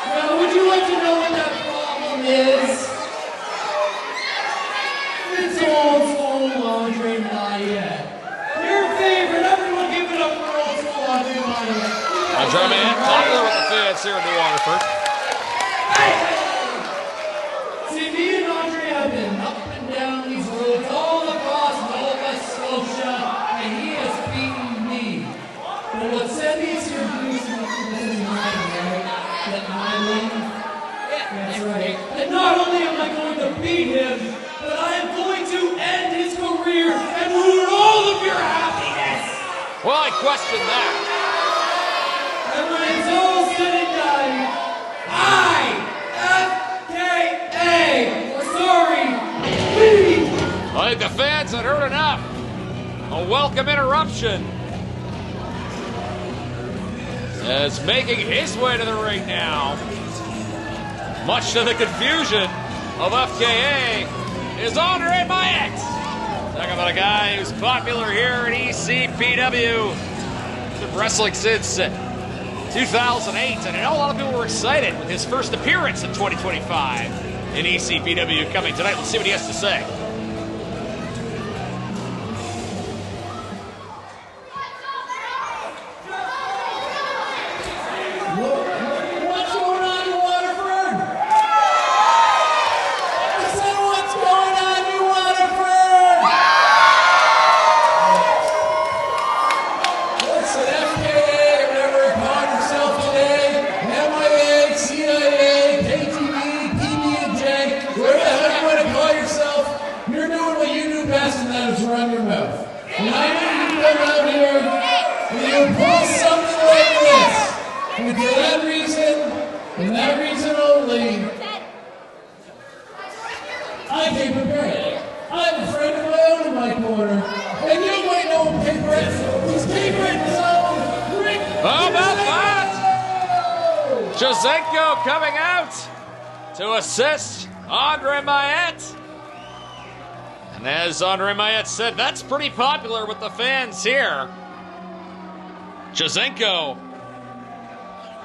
Well, would you like to know what that problem is? It's old school laundry Mariette. Your favorite, everyone give it up for old school laundry Mariette. Andre Man, popular with the fans here in New Waterford. Hey! See, me and Andre have been up and down these roads all across Nova Scotia, and he has beaten me. But what Sebby's here to do is that my lane. That's right. And not only am I going to beat him, but I am going to end his career and ruin all of your happiness. Well, I question that. And when it's all said and done, FKA, we're sorry, we. I think the fans had heard enough. A welcome interruption. As making his way to the ring now, much to the confusion of FKA, is Andre Mayex. Talk about a guy who's popular here at ECPW. Been wrestling since 2008, and I know a lot of people were excited with his first appearance in 2025 in ECPW coming tonight. Let's see what he has to say. Jazenko coming out to assist Andre Mayette. And as Andre Mayette said, that's pretty popular with the fans here. Jazenko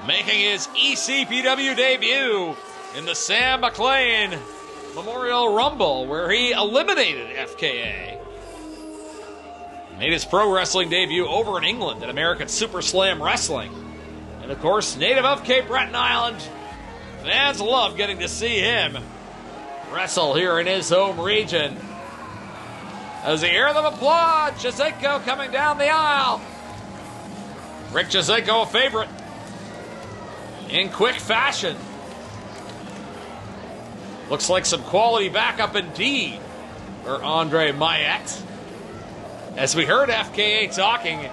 making his ECPW debut in the Sam McLean Memorial Rumble, where he eliminated FKA. Made his pro wrestling debut over in England at American Super Slam Wrestling. And of course, native of Cape Breton Island, fans love getting to see him wrestle here in his home region. As you hear them applaud, Jazenko coming down the aisle. Rick Jazenko, a favorite, in quick fashion. Looks like some quality backup indeed for Andre Mayette. As we heard FKA talking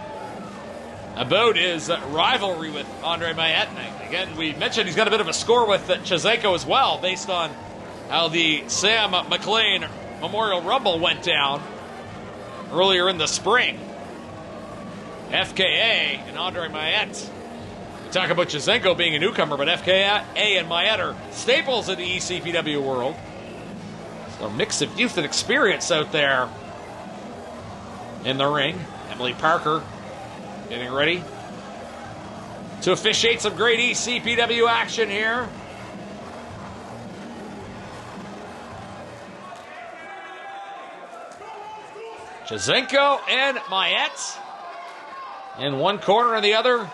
about his rivalry with Andre Mayette. And again, we mentioned he's got a bit of a score with Jazenko as well, based on how the Sam McLean Memorial Rumble went down earlier in the spring. FKA and Andre Mayette. We talk about Jazenko being a newcomer, but FKA and Mayette are staples in the ECPW world. So a mix of youth and experience out there in the ring. Emily Parker getting ready to officiate some great ECPW action here. Jazenko and Mayette in one corner, and the other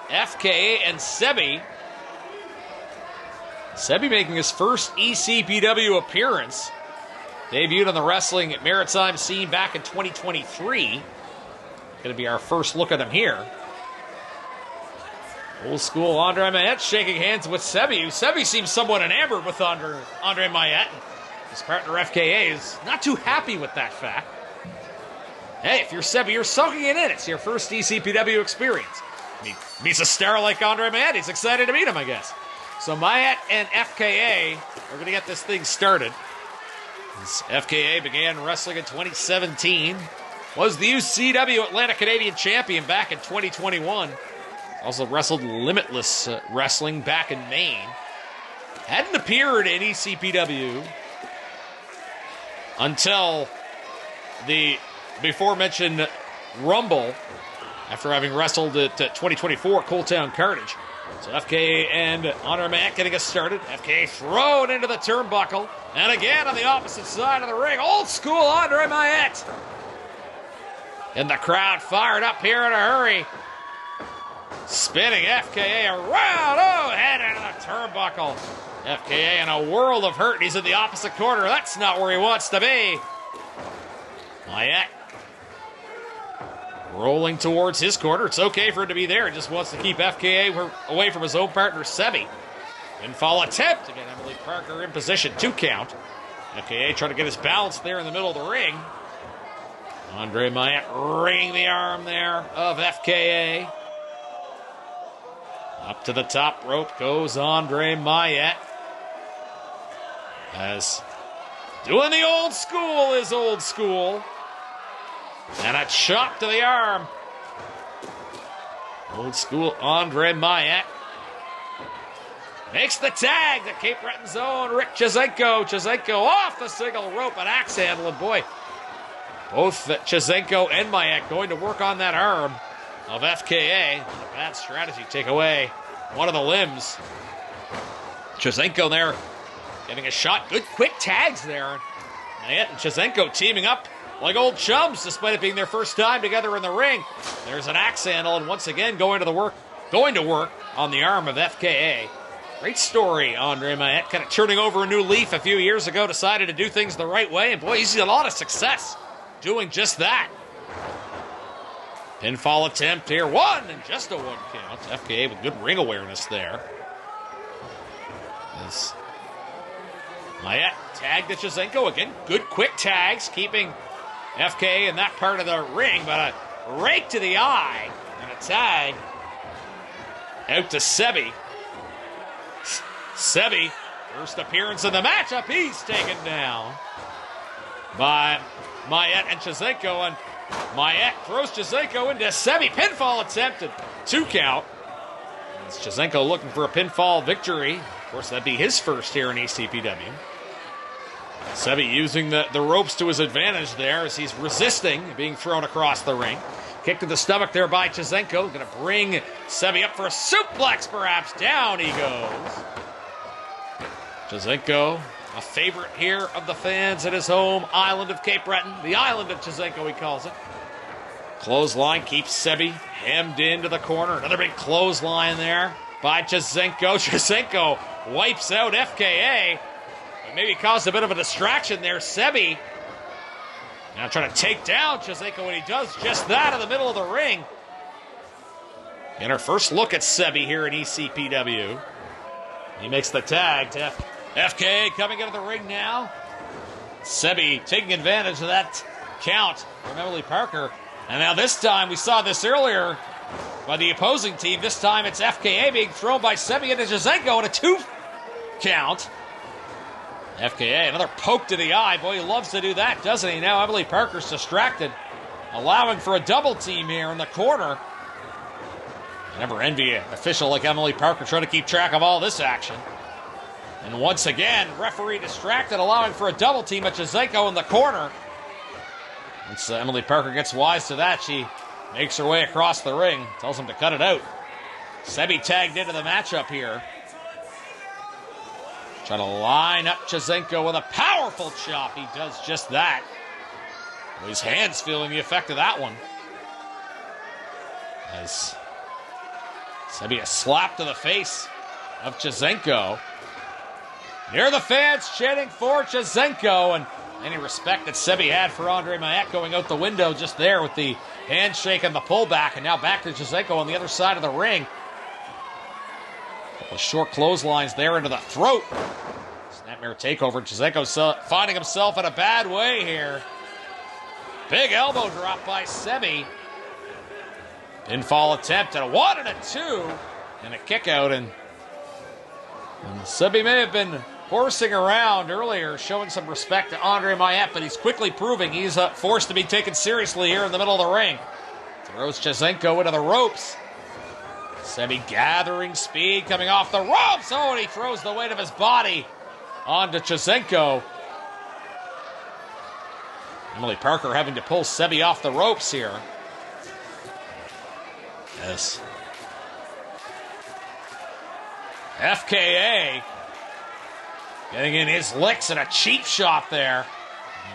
FKA and Sebi. Sebi making his first ECPW appearance. Debuted on the wrestling maritime scene back in 2023. Going to be our first look at him here. Old school Andre Mayette shaking hands with Sebi. Sebi seems somewhat enamored with Andre Mayette. His partner FKA is not too happy with that fact. Hey, if you're Sebi, you're soaking it in. It's your first ECPW experience. He meets a star like Andre Mayette. He's excited to meet him, I guess. So Mayette and FKA are going to get this thing started. As FKA began wrestling in 2017. Was the UCW Atlantic Canadian champion back in 2021. Also wrestled Limitless Wrestling back in Maine. Hadn't appeared in ECPW until the before-mentioned Rumble, after having wrestled at 2024 Coaltown Carnage. So FKA and Andre Mayette getting us started. FKA thrown into the turnbuckle. And again on the opposite side of the ring, old school Andre Mayette. And the crowd fired up here in a hurry. Spinning FKA around. Oh, head into the turnbuckle. FKA in a world of hurt. He's in the opposite corner. That's not where he wants to be. Mayette rolling towards his corner. It's okay for him to be there. He just wants to keep FKA away from his own partner, Sebi. Pinfall attempt. Again, Emily Parker in position. 2 count. FKA trying to get his balance there in the middle of the ring. Andre Mayette ringing the arm there of FKA. Up to the top rope goes Andre Mayette. As doing the old school is old school. And a chop to the arm. Old school Andre Mayette. Makes the tag to Cape Breton's own Rick Jazenko. Jazenko off the single rope and axe handle. And boy, Both Chizenko and Mayet going to work on that arm of FKA. Not a bad strategy. Take away one of the limbs. Chizenko there getting a shot. Good quick tags there. Mayet and Chizenko teaming up like old chums, despite it being their first time together in the ring. There's an axe handle, and once again going to work on the arm of FKA. Great story, Andre Mayet, kind of turning over a new leaf a few years ago, decided to do things the right way, and boy, he's had a lot of success doing just that. Pinfall attempt here, one, and just a one count. FKA with good ring awareness there. As Mayet tagged to Chizenko again. Good quick tags, keeping FKA in that part of the ring, but a rake to the eye and a tag out to Sebi. Sebi, first appearance in the matchup, he's taken down by Mayet and Chizenko, and Mayet throws Chizenko into Sebi. Pinfall attempted, 2 count. It's Chizenko looking for a pinfall victory. Of course, that'd be his first here in ECPW. Sebi using the ropes to his advantage there as he's resisting being thrown across the ring. Kick to the stomach there by Chizenko. Going to bring Sebi up for a suplex, perhaps. Down he goes. Chizenko, a favorite here of the fans at his home island of Cape Breton. The island of Chizenko, he calls it. Clothesline keeps Sebi hemmed into the corner. Another big clothesline there by Chizenko. Chizenko wipes out FKA. Maybe caused a bit of a distraction there. Sebi now trying to take down Chizenko, and he does just that in the middle of the ring. And our first look at Sebi here in ECPW. He makes the tag to FKA coming into the ring now. Sebi taking advantage of that count from Emily Parker. And now this time, we saw this earlier by the opposing team. This time it's FKA being thrown by Sebi into Chizenko in a 2 count. FKA, another poke to the eye. Boy, he loves to do that, doesn't he? Now Emily Parker's distracted, allowing for a double team here in the corner. I never envy an official like Emily Parker trying to keep track of all this action. And once again, referee distracted, allowing for a double team at Chizenko in the corner. Once Emily Parker gets wise to that, she makes her way across the ring, tells him to cut it out. Sebi tagged into the matchup here. Trying to line up Chizenko with a powerful chop. He does just that. Well, his hand's feeling the effect of that one. As Sebi a slap to the face of Chizenko. Near the fans chanting for Chizenko, and any respect that Sebi had for Andre Mayet going out the window just there with the handshake and the pullback, and now back to Chizenko on the other side of the ring. Couple of short clotheslines there into the throat. Snapmare takeover. Chizenko finding himself in a bad way here. Big elbow drop by Sebi. Pinfall attempt at a 1 and a 2. And a kick out. And Sebi may have been horsing around earlier, showing some respect to Andre Mayet, but he's quickly proving he's forced to be taken seriously here in the middle of the ring. Throws Chizenko into the ropes. Sebi gathering speed, coming off the ropes. Oh, and he throws the weight of his body onto Chizenko. Emily Parker having to pull Sebi off the ropes here. Yes. FKA getting in his licks and a cheap shot there.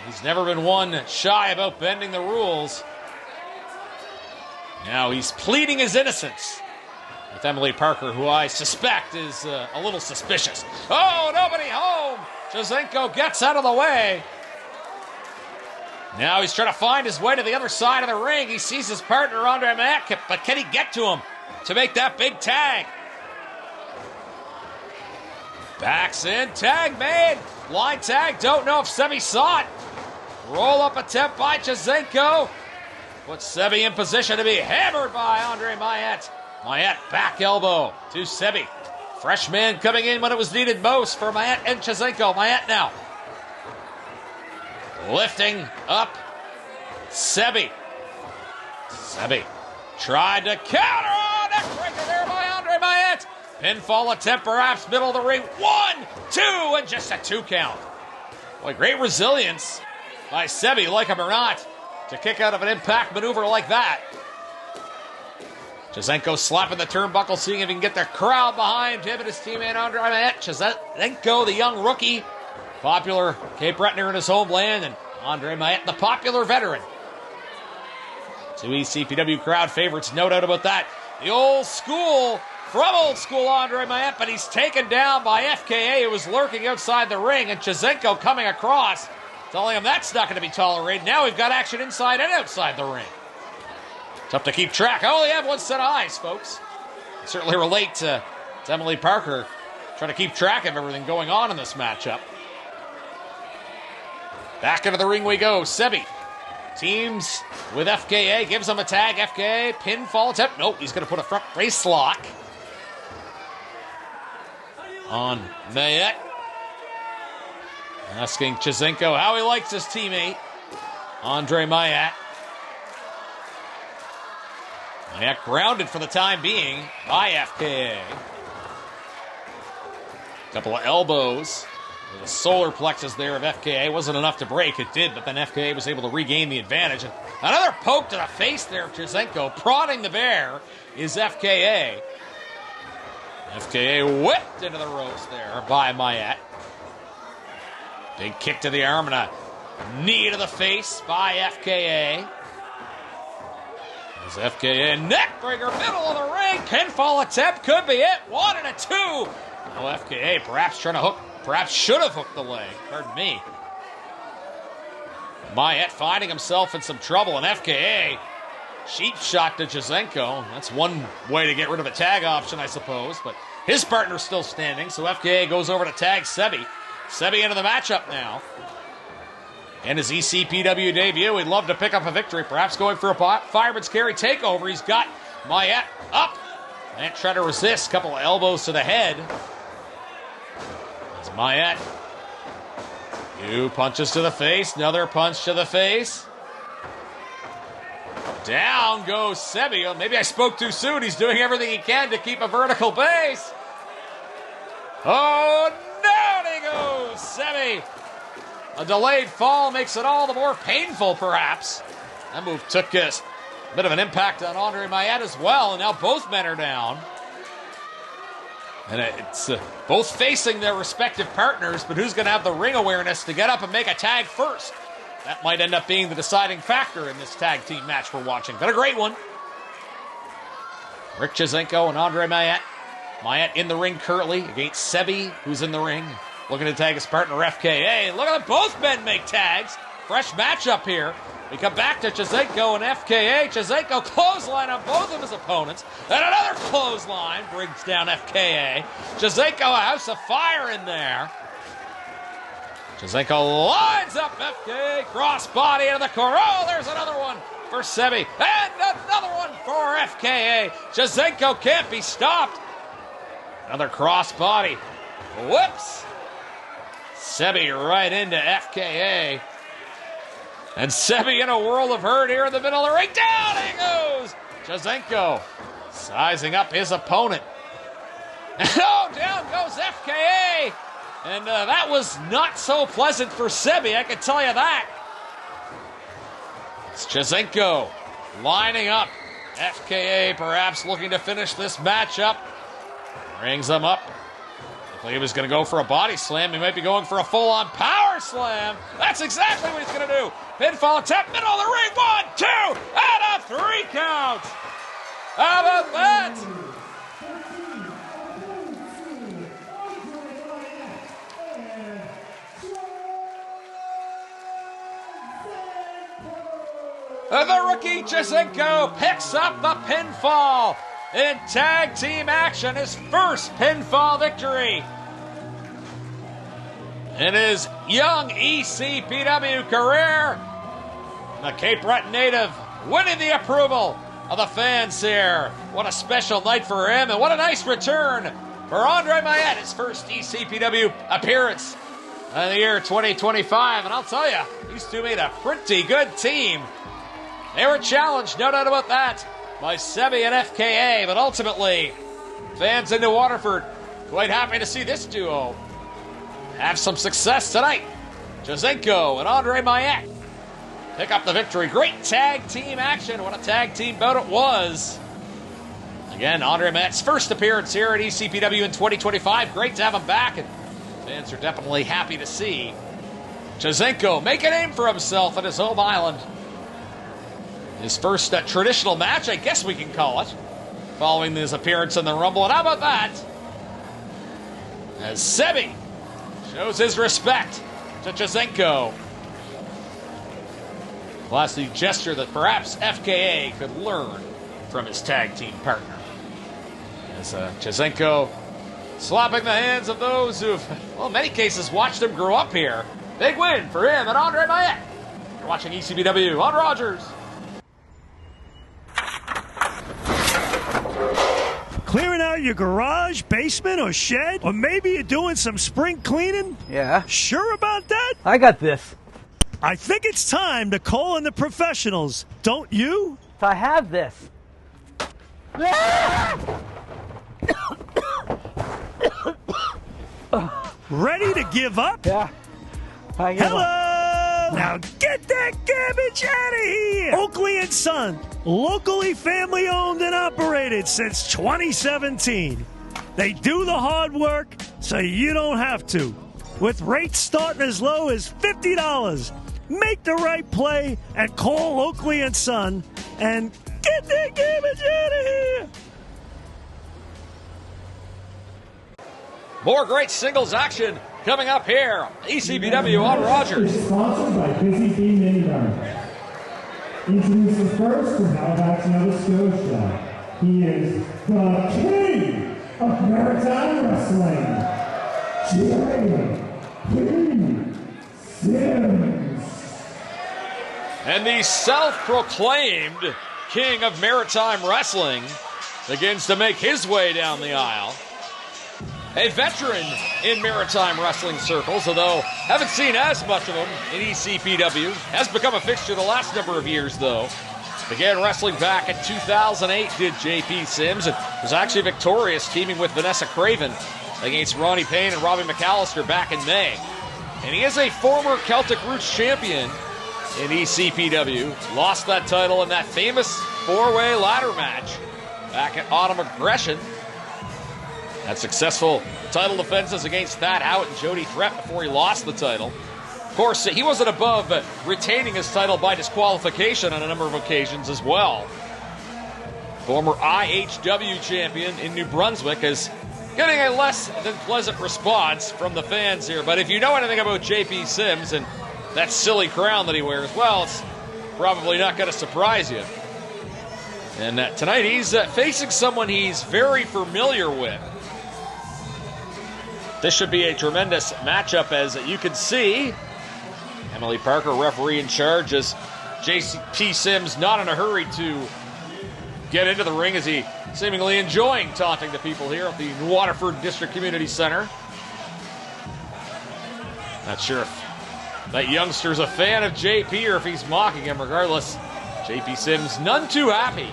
He's never been one shy about bending the rules. Now he's pleading his innocence with Emily Parker, who I suspect is a little suspicious. Oh, nobody home! Chizenko gets out of the way. Now he's trying to find his way to the other side of the ring. He sees his partner, Andre Mayet, but can he get to him to make that big tag? Backs in, tag made. Line tag, don't know if Sebi saw it. Roll up attempt by Chizenko. Puts Sebi in position to be hammered by Andre Mayet. Mayet back elbow to Sebi. Fresh man coming in when it was needed most for Mayet and Chizenko. Mayet now lifting up Sebi. Sebi tried to counter. Oh, neckbreaker there by Andre Mayet. Pinfall attempt perhaps middle of the ring. 1, 2, and just a 2 count. Boy, great resilience by Sebi, like him or not. to kick out of an impact maneuver like that. Chizenko slapping the turnbuckle, seeing if he can get the crowd behind him and his teammate Andre Mayette. Chizenko, the young rookie, popular Cape Bretonneux in his homeland, and Andre Mayette, the popular veteran. Two ECPW crowd favorites, no doubt about that. The old school Andre Mayette, but he's taken down by FKA, who was lurking outside the ring, and Chizenko coming across, telling him that's not going to be tolerated. Now we've got action inside and outside the ring. Tough to keep track. I only have one set of eyes, folks. I certainly relate to Emily Parker, trying to keep track of everything going on in this matchup. Back into the ring we go. Sebi teams with FKA, gives him a tag. FKA, pinfall attempt. Nope, he's going to put a front face lock on Mayette. Asking Chizenko how he likes his teammate, Andre Mayette. Mayette grounded for the time being by FKA. Couple of elbows. The solar plexus there of FKA wasn't enough to break. It did, but then FKA was able to regain the advantage. And another poke to the face there of Chizenko. Prodding the bear is FKA. FKA whipped into the ropes there by Mayette. Big kick to the arm and a knee to the face by FKA. As FKA neckbreaker, middle of the ring. Pinfall attempt could be it. 1 and a 2. Now FKA perhaps trying to hook. Perhaps should have hooked the leg. Pardon me. Mayette finding himself in some trouble, and FKA cheap shot to Chizenko. That's one way to get rid of a tag option, I suppose. But his partner's still standing, so FKA goes over to tag Sebi. Sebi into the matchup now. And his ECPW debut, he'd love to pick up a victory, perhaps going for a fireman's carry takeover. He's got Mayette up. Mayette trying to resist. Couple of elbows to the head. As Mayette, 2 punches to the face, another punch to the face. Down goes Sebi. Maybe I spoke too soon. He's doing everything he can to keep a vertical base. Oh, down he goes, Sebi. A delayed fall makes it all the more painful, perhaps. That move took a bit of an impact on Andre Mayette as well, and now both men are down. And it's both facing their respective partners, but who's going to have the ring awareness to get up and make a tag first? That might end up being the deciding factor in this tag team match we're watching. But a great one. Rick Chizenko and Andre Mayette. Mayette in the ring currently against Sebi, who's in the ring. Looking to tag his partner FKA. Look at both men make tags. Fresh matchup here. We come back to Chizenko and FKA. Chizenko clothesline on both of his opponents. And another clothesline brings down FKA. Chizenko, a house of fire in there. Chizenko lines up FKA. Crossbody into the corner. Oh, there's another one for Sebi. And another one for FKA. Chizenko can't be stopped. Another crossbody. Whoops. Sebi right into FKA. And Sebi in a world of hurt here in the middle of the ring. Down he goes! Chizenko sizing up his opponent. Oh, down goes FKA! And that was not so pleasant for Sebi, I can tell you that. It's Chizenko lining up. FKA perhaps looking to finish this matchup. Brings him up. He was going to go for a body slam. He might be going for a full-on power slam. That's exactly what he's going to do. Pinfall attempt, middle of the ring. 1, 2, and a 3 count. How about that? And the rookie Chizenko picks up the pinfall in tag team action, his first pinfall victory in his young ECPW career. The Cape Breton native winning the approval of the fans here. What a special night for him, and what a nice return for Andre Mayette, his first ECPW appearance in the year 2025. And I'll tell you, these two made a pretty good team. They were challenged, no doubt about that, by Sebi and FKA, but ultimately, fans in New Waterford quite happy to see this duo have some success tonight. Chizenko and Andre Mayette pick up the victory. Great tag team action. What a tag team bout it was. Again, Andre Matt's first appearance here at ECPW in 2025. Great to have him back, and fans are definitely happy to see Chizenko make a name for himself at his home island. His first traditional match, I guess we can call it, following his appearance in the Rumble. And how about that? As Sebi shows his respect to Chizenko. Classy gesture that perhaps FKA could learn from his tag team partner. As Chizenko slapping the hands of those who've, well, in many cases, watched him grow up here. Big win for him and Andre Mayette. You're watching ECPW on Rogers. Clearing out your garage, basement, or shed? Or maybe you're doing some spring cleaning? Yeah. Sure about that? I got this. I think it's time to call in the professionals, don't you? I have this. Ready to give up? Yeah. I give Hello! up. Now get that garbage out of here! Oakley & Son, locally family owned and operated since 2017. They do the hard work so you don't have to. With rates starting as low as $50. Make the right play and call Oakley & Son and get that garbage out of here! More great singles action coming up here. ECPW on Rogers. Sponsored by Busy Bee Mini Bar. Introducing first from Halifax, Nova Scotia. He is the king of maritime wrestling. J.P. Sims. And the self-proclaimed king of maritime wrestling begins to make his way down the aisle. A veteran in maritime wrestling circles, although haven't seen as much of him in ECPW. Has become a fixture the last number of years, though. Began wrestling back in 2008, did J.P. Sims, and was actually victorious, teaming with Vanessa Craven against Ronnie Payne and Robbie McAllister back in May. And he is a former Celtic Roots champion in ECPW. Lost that title in that famous four-way ladder match back at Autumn Aggression. Had successful title defenses against Thad Howitt and Jody Threat before he lost the title. Of course, he wasn't above retaining his title by disqualification on a number of occasions as well. Former IHW champion in New Brunswick is getting a less than pleasant response from the fans here. But if you know anything about J.P. Sims and that silly crown that he wears, well, it's probably not going to surprise you. And tonight he's facing someone he's very familiar with. This should be a tremendous matchup, as you can see. Emily Parker, referee in charge, as J.P. Sims not in a hurry to get into the ring, as he seemingly enjoying taunting the people here at the Waterford District Community Center. Not sure if that youngster's a fan of J.P. or if he's mocking him. Regardless, J.P. Sims none too happy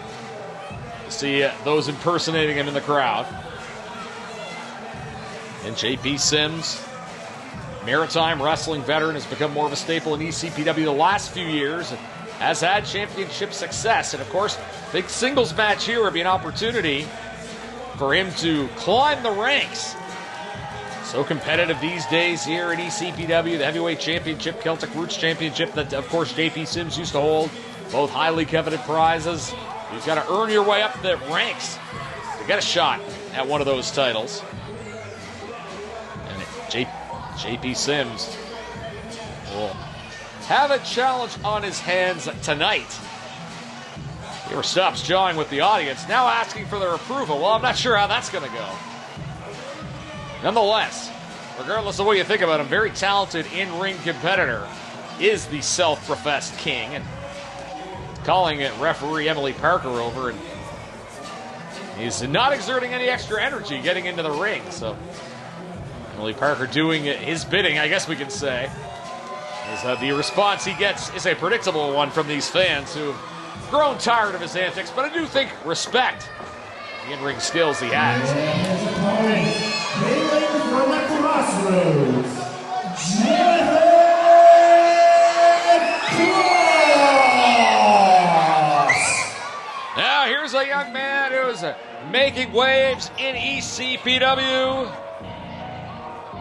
to see those impersonating him in the crowd. And J.P. Sims, maritime wrestling veteran, has become more of a staple in ECPW the last few years and has had championship success. And of course, big singles match here would be an opportunity for him to climb the ranks. So competitive these days here at ECPW, the Heavyweight Championship, Celtic Roots Championship that, of course, J.P. Sims used to hold. Both highly coveted prizes. You've got to earn your way up the ranks to get a shot at one of those titles. J.P. Sims will have a challenge on his hands tonight. He never stops jawing with the audience, now asking for their approval. Well, I'm not sure how that's going to go. Nonetheless, regardless of what you think about him, very talented in-ring competitor, is the self-professed king. And calling it referee Emily Parker over, and he's not exerting any extra energy getting into the ring, so Emily Parker doing his bidding, I guess we can say. As the response he gets is a predictable one from these fans who've grown tired of his antics, but I do think respect the in-ring skills he has. From the Crossroads, Jonathan Clark! young man who's making waves in ECPW.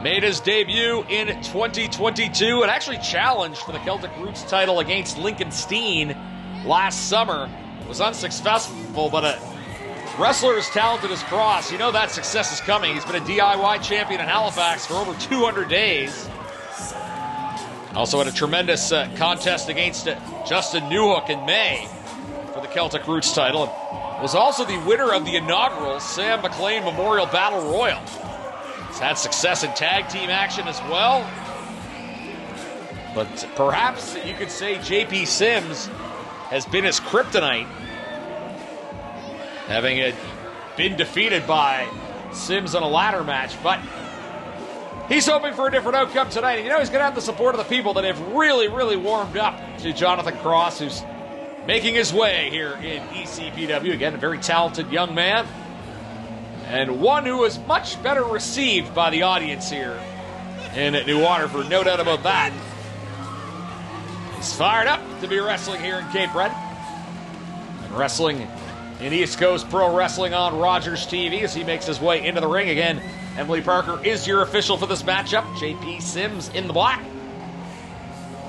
Made his debut in 2022 and actually challenged for the Celtic Roots title against Lincoln Steen last summer. Was unsuccessful, but a wrestler as talented as Cross, you know that success is coming. He's been a DIY champion in Halifax for over 200 days. Also had a tremendous contest against Justin Newhook in May for the Celtic Roots title. And was also the winner of the inaugural Sam McLean Memorial Battle Royal. He's had success in tag team action as well. But perhaps you could say JP Sims has been his kryptonite, having been defeated by Sims in a ladder match. But he's hoping for a different outcome tonight. And you know he's going to have the support of the people that have really, really warmed up to Jonathan Cross, who's making his way here in ECPW. Again, a very talented young man. And one who is much better received by the audience here in New Waterford. No doubt about that. He's fired up to be wrestling here in Cape Breton. And wrestling in East Coast Pro Wrestling on Rogers TV as he makes his way into the ring. Again, Emily Parker is your official for this matchup. JP Sims in the black.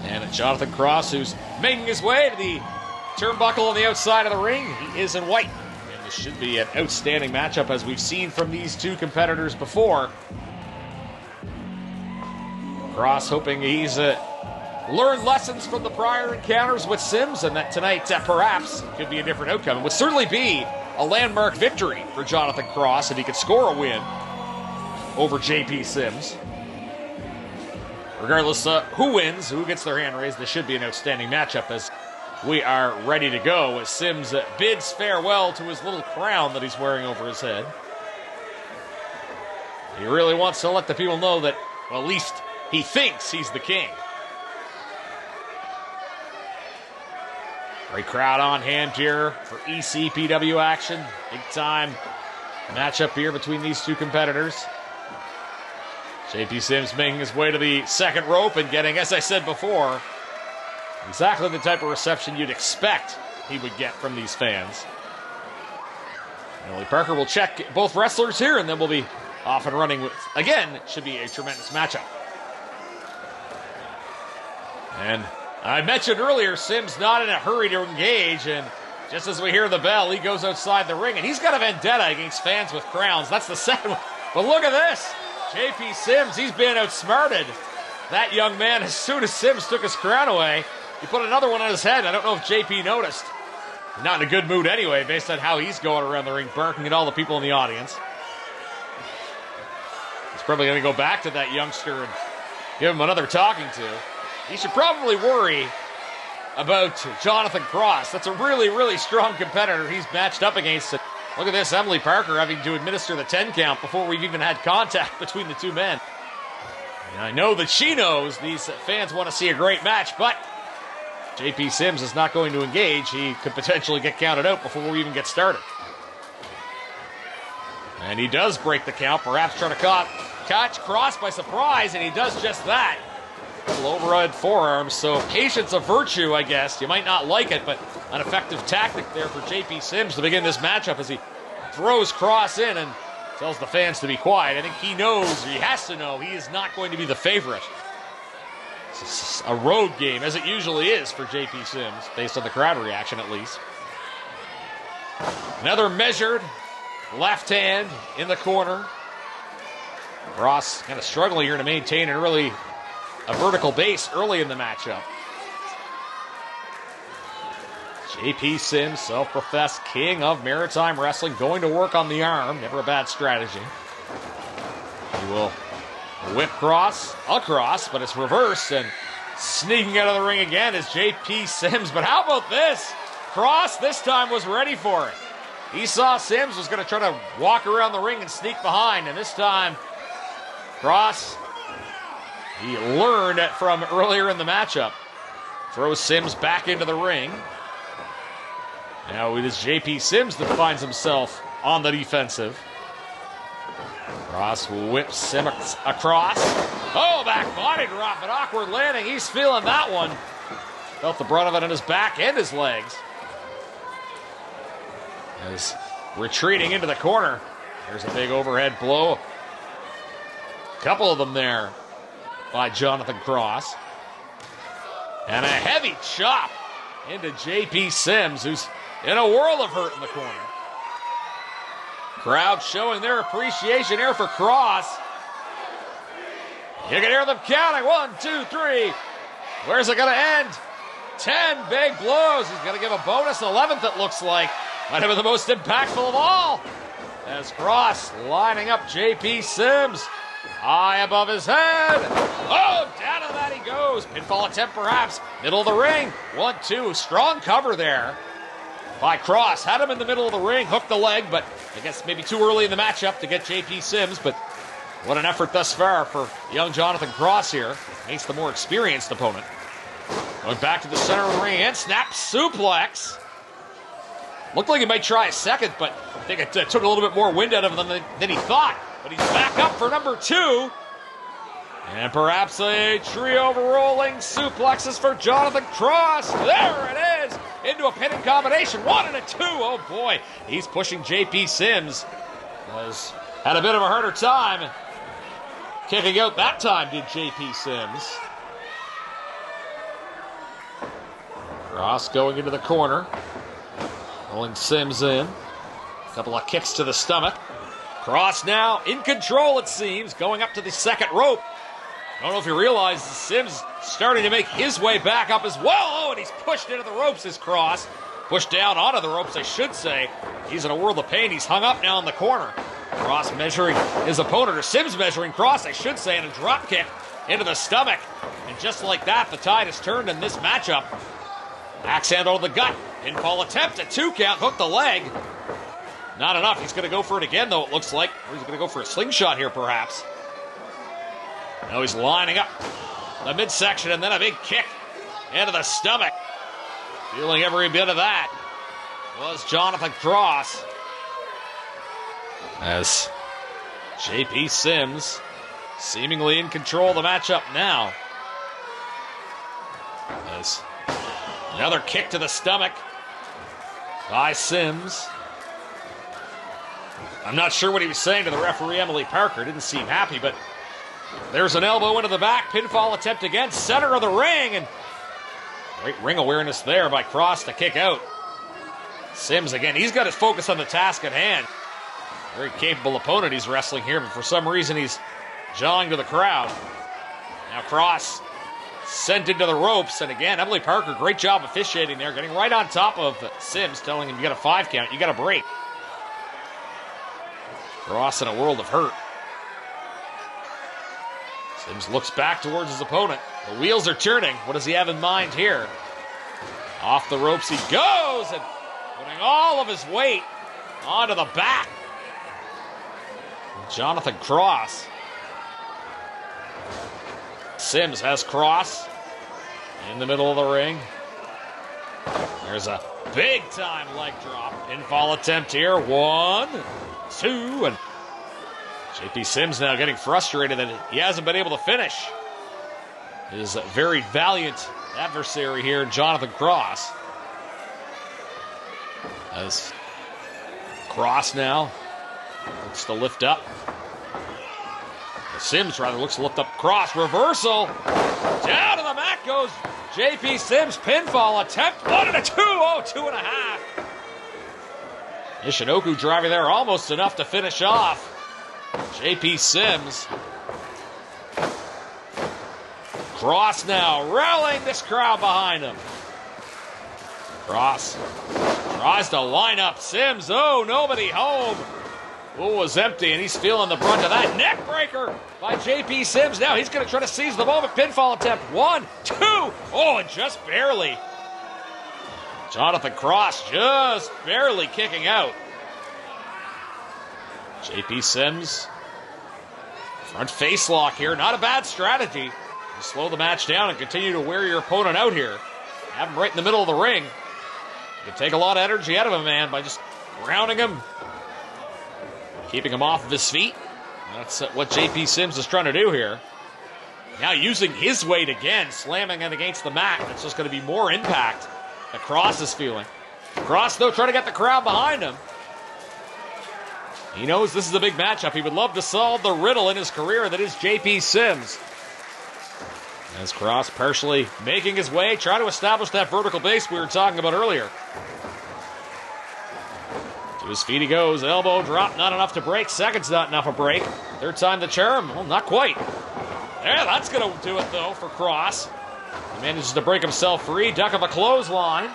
And Jonathan Cross, who's making his way to the turnbuckle on the outside of the ring. He is in white. And this should be an outstanding matchup as we've seen from these two competitors before. Cross hoping he's learned lessons from the prior encounters with Sims, and that tonight perhaps could be a different outcome. It would certainly be a landmark victory for Jonathan Cross if he could score a win over JP Sims. Regardless who wins, who gets their hand raised, this should be an outstanding matchup as we are ready to go as Sims bids farewell to his little crown that he's wearing over his head. He really wants to let the people know that, well, at least he thinks he's the king. Great crowd on hand here for ECPW action. Big time matchup here between these two competitors. JP Sims making his way to the second rope and getting, as I said before, exactly the type of reception you'd expect he would get from these fans. Emily Parker will check both wrestlers here, and then we'll be off and running with, again, it should be a tremendous matchup. And I mentioned earlier, Sims not in a hurry to engage, and just as we hear the bell, he goes outside the ring, and he's got a vendetta against fans with crowns. That's the second one. But look at this. JP Sims, he's been outsmarted. That young man, as soon as Sims took his crown away, he put another one on his head. I don't know if JP noticed. Not in a good mood anyway, based on how he's going around the ring, barking at all the people in the audience. He's probably going to go back to that youngster and give him another talking to. He should probably worry about Jonathan Cross. That's a really, really strong competitor he's matched up against. Look at this, Emily Parker having to administer the 10 count before we've even had contact between the two men. And I know that she knows these fans want to see a great match, but JP Sims is not going to engage. He could potentially get counted out before we even get started. And he does break the count, perhaps trying to catch Cross by surprise, and he does just that. Little overhead forearms, so patience a virtue, I guess. You might not like it, but an effective tactic there for JP Sims to begin this matchup as he throws Cross in and tells the fans to be quiet. I think he knows, or he has to know, he is not going to be the favorite. It's a road game, as it usually is for JP Sims, based on the crowd reaction at least. Another measured left hand in the corner. Cross kind of struggling here to maintain a vertical base early in the matchup. JP Sims, self-professed king of maritime wrestling, going to work on the arm. Never a bad strategy. He will whip Cross across, but it's reversed, and sneaking out of the ring again is JP Sims. But how about this? Cross this time was ready for it. He saw Sims was going to try to walk around the ring and sneak behind, and this time Cross, he learned from earlier in the matchup. Throws Sims back into the ring. Now it is JP Sims that finds himself on the defensive. Cross whips Sims across. Oh, back body drop, an awkward landing. He's feeling that one. Felt the brunt of it on his back and his legs. As retreating into the corner. There's a big overhead blow. A couple of them there by Jonathan Cross. And a heavy chop into J.P. Sims, who's in a world of hurt in the corner. Crowd showing their appreciation here for Cross. You can hear them counting. 1, 2, 3. Where's it going to end? 10 big blows. He's going to give a bonus 11th, it looks like. Might have been the most impactful of all. As Cross lining up J.P. Sims. High above his head. Oh, down to that he goes. Pinfall attempt perhaps. Middle of the ring. 1, 2. Strong cover there by Cross. Had him in the middle of the ring. Hooked the leg, but I guess maybe too early in the matchup to get J.P. Sims. But what an effort thus far for young Jonathan Cross here. Against the more experienced opponent. Going back to the center of the ring and snap suplex. Looked like he might try a second, but I think it took a little bit more wind out of him than he thought. But he's back up for number 2. And perhaps a trio of rolling suplexes for Jonathan Cross. There it is. Into a pinning combination. 1 and a 2. Oh boy. He's pushing J.P. Sims. Had a bit of a harder time kicking out that time, did J.P. Sims. Cross going into the corner. Rolling Sims in. A couple of kicks to the stomach. Cross now in control, it seems, going up to the second rope. I don't know if you realize Sims starting to make his way back up as well. Oh, and he's pushed into the ropes as Cross. Pushed down onto the ropes, I should say. He's in a world of pain. He's hung up now in the corner. Cross measuring his opponent, or Sims measuring Cross, I should say, and a drop kick into the stomach. And just like that, the tide has turned in this matchup. Axe handle to the gut. Pinfall attempt, a 2 count, hooked the leg. Not enough. He's going to go for it again, though, it looks like. Or he's going to go for a slingshot here, perhaps. Now he's lining up the midsection, and then a big kick into the stomach. Feeling every bit of that was Jonathan Cross. As J.P. Sims seemingly in control of the matchup now. As another kick to the stomach by Sims. I'm not sure what he was saying to the referee, Emily Parker. Didn't seem happy, but there's an elbow into the back. Pinfall attempt again. Center of the ring. And great ring awareness there by Cross to kick out. Sims again. He's got his focus on the task at hand. Very capable opponent he's wrestling here, but for some reason he's jawing to the crowd. Now Cross sent into the ropes, and again, Emily Parker, great job officiating there, getting right on top of Sims, telling him you got a 5 count, you got a break. Cross in a world of hurt. Sims looks back towards his opponent. The wheels are turning. What does he have in mind here? Off the ropes he goes, and putting all of his weight onto the back. Jonathan Cross. Sims has Cross in the middle of the ring. There's a big-time leg drop. Pinfall attempt here. 1, 2, and J.P. Sims now getting frustrated that he hasn't been able to finish his very valiant adversary here, Jonathan Cross. As Cross now looks to lift up. Sims rather looks to lift up Cross. Reversal. Down to the mat goes J.P. Sims. Pinfall attempt. 1 and a 2. Oh, 2.5. Ishinoku driving there almost enough to finish off J.P. Sims. Cross now rallying this crowd behind him. Cross tries to line up Sims. Oh, nobody home. Pool was empty, and he's feeling the brunt of that. Neck breaker by J.P. Sims. Now he's going to try to seize the moment. Pinfall attempt. 1, 2. Oh, and just barely. Jonathan Cross just barely kicking out. J.P. Sims. Front face lock here. Not a bad strategy. You slow the match down and continue to wear your opponent out here. Have him right in the middle of the ring. You can take a lot of energy out of him, man, by just grounding him. Keeping him off of his feet. That's what J.P. Sims is trying to do here. Now using his weight again, slamming it against the mat. That's just going to be more impact that Cross is feeling. Cross, though, trying to get the crowd behind him. He knows this is a big matchup. He would love to solve the riddle in his career that is JP Sims. As Cross partially making his way, trying to establish that vertical base we were talking about earlier. To his feet he goes, elbow drop, not enough to break. Second's not enough a break. Third time the charm, well, not quite. Yeah, that's going to do it though for Cross. He manages to break himself free, duck of a clothesline.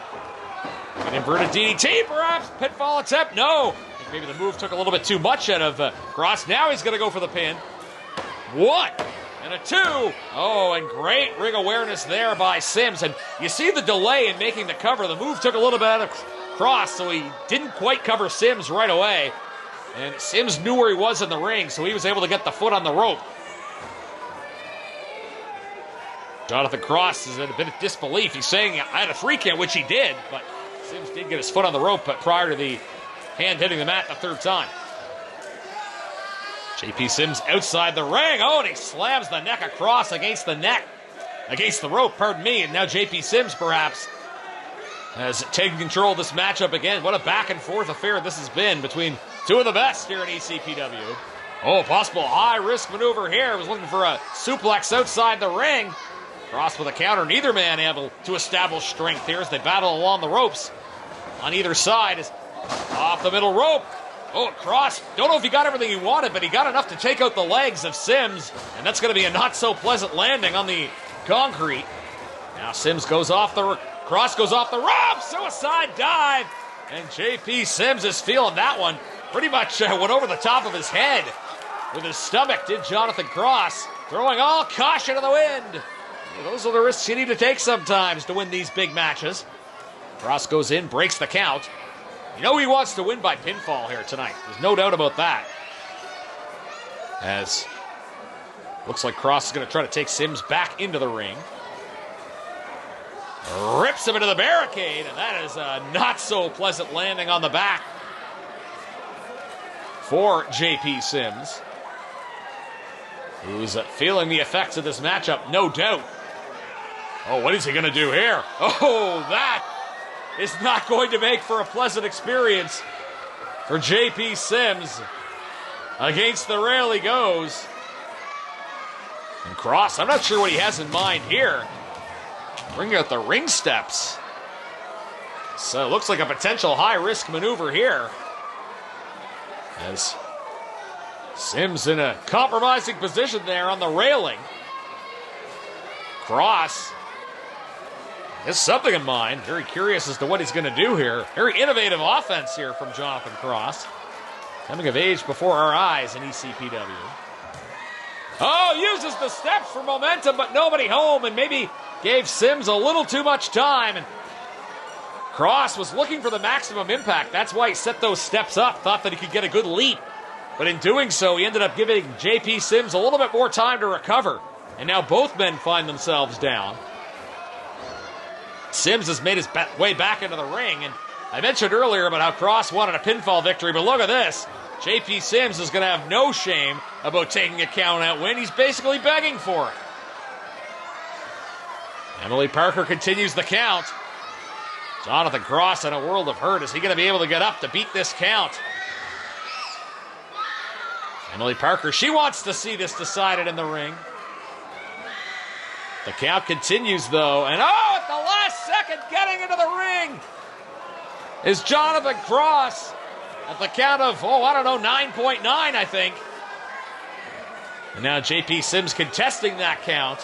An inverted DDT, perhaps? Pitfall attempt? No. I think maybe the move took a little bit too much out of Cross. Now he's going to go for the pin. 1 and a 2. Oh, and great ring awareness there by Sims. And you see the delay in making the cover. The move took a little bit out of Cross, so he didn't quite cover Sims right away. And Sims knew where he was in the ring, so he was able to get the foot on the rope. Jonathan Cross is in a bit of disbelief. He's saying, I had a 3 count, which he did, but Sims did get his foot on the rope prior to the hand hitting the mat the third time. JP Sims outside the ring. Oh, and he slams the neck across against the rope, pardon me. And now JP Sims, perhaps, has taken control of this matchup again. What a back-and-forth affair this has been between two of the best here at ECPW. Oh, possible high-risk maneuver here. Was looking for a suplex outside the ring. Cross with a counter. Neither man able to establish strength here as they battle along the ropes. On either side is off the middle rope. Oh, Cross, don't know if he got everything he wanted, but he got enough to take out the legs of Sims, and that's going to be a not-so-pleasant landing on the concrete. Now Sims goes off the... Cross goes off the rope! Suicide dive! And JP Sims is feeling that one. Pretty much went over the top of his head with his stomach, did Jonathan Cross, throwing all caution to the wind. Those are the risks you need to take sometimes to win these big matches. Cross goes in, breaks the count. You know he wants to win by pinfall here tonight. There's no doubt about that. As looks like Cross is going to try to take Sims back into the ring. Rips him into the barricade, and that is a not-so-pleasant landing on the back for JP Sims, who's feeling the effects of this matchup, no doubt. Oh, what is he going to do here? Oh, that is not going to make for a pleasant experience for JP Sims. Against the rail he goes. And Cross, I'm not sure what he has in mind here. Bring out the ring steps. So it looks like a potential high-risk maneuver here. As Sims in a compromising position there on the railing. Cross has something in mind. Very curious as to what he's going to do here. Very innovative offense here from Jonathan Cross. Coming of age before our eyes in ECPW. Oh, uses the steps for momentum, but nobody home, and maybe gave Sims a little too much time. And Cross was looking for the maximum impact. That's why he set those steps up, thought that he could get a good leap. But in doing so, he ended up giving JP Sims a little bit more time to recover. And now both men find themselves down. Sims has made his way back into the ring. And I mentioned earlier about how Cross wanted a pinfall victory, but look at this. JP Sims is going to have no shame about taking a count-out win. He's basically begging for it. Emily Parker continues the count. Jonathan Cross in a world of hurt. Is he going to be able to get up to beat this count? Emily Parker, she wants to see this decided in the ring. The count continues, though. And oh, at the last second, getting into the ring is Jonathan Cross at the count of, 9.9, I think. And now JP Sims contesting that count.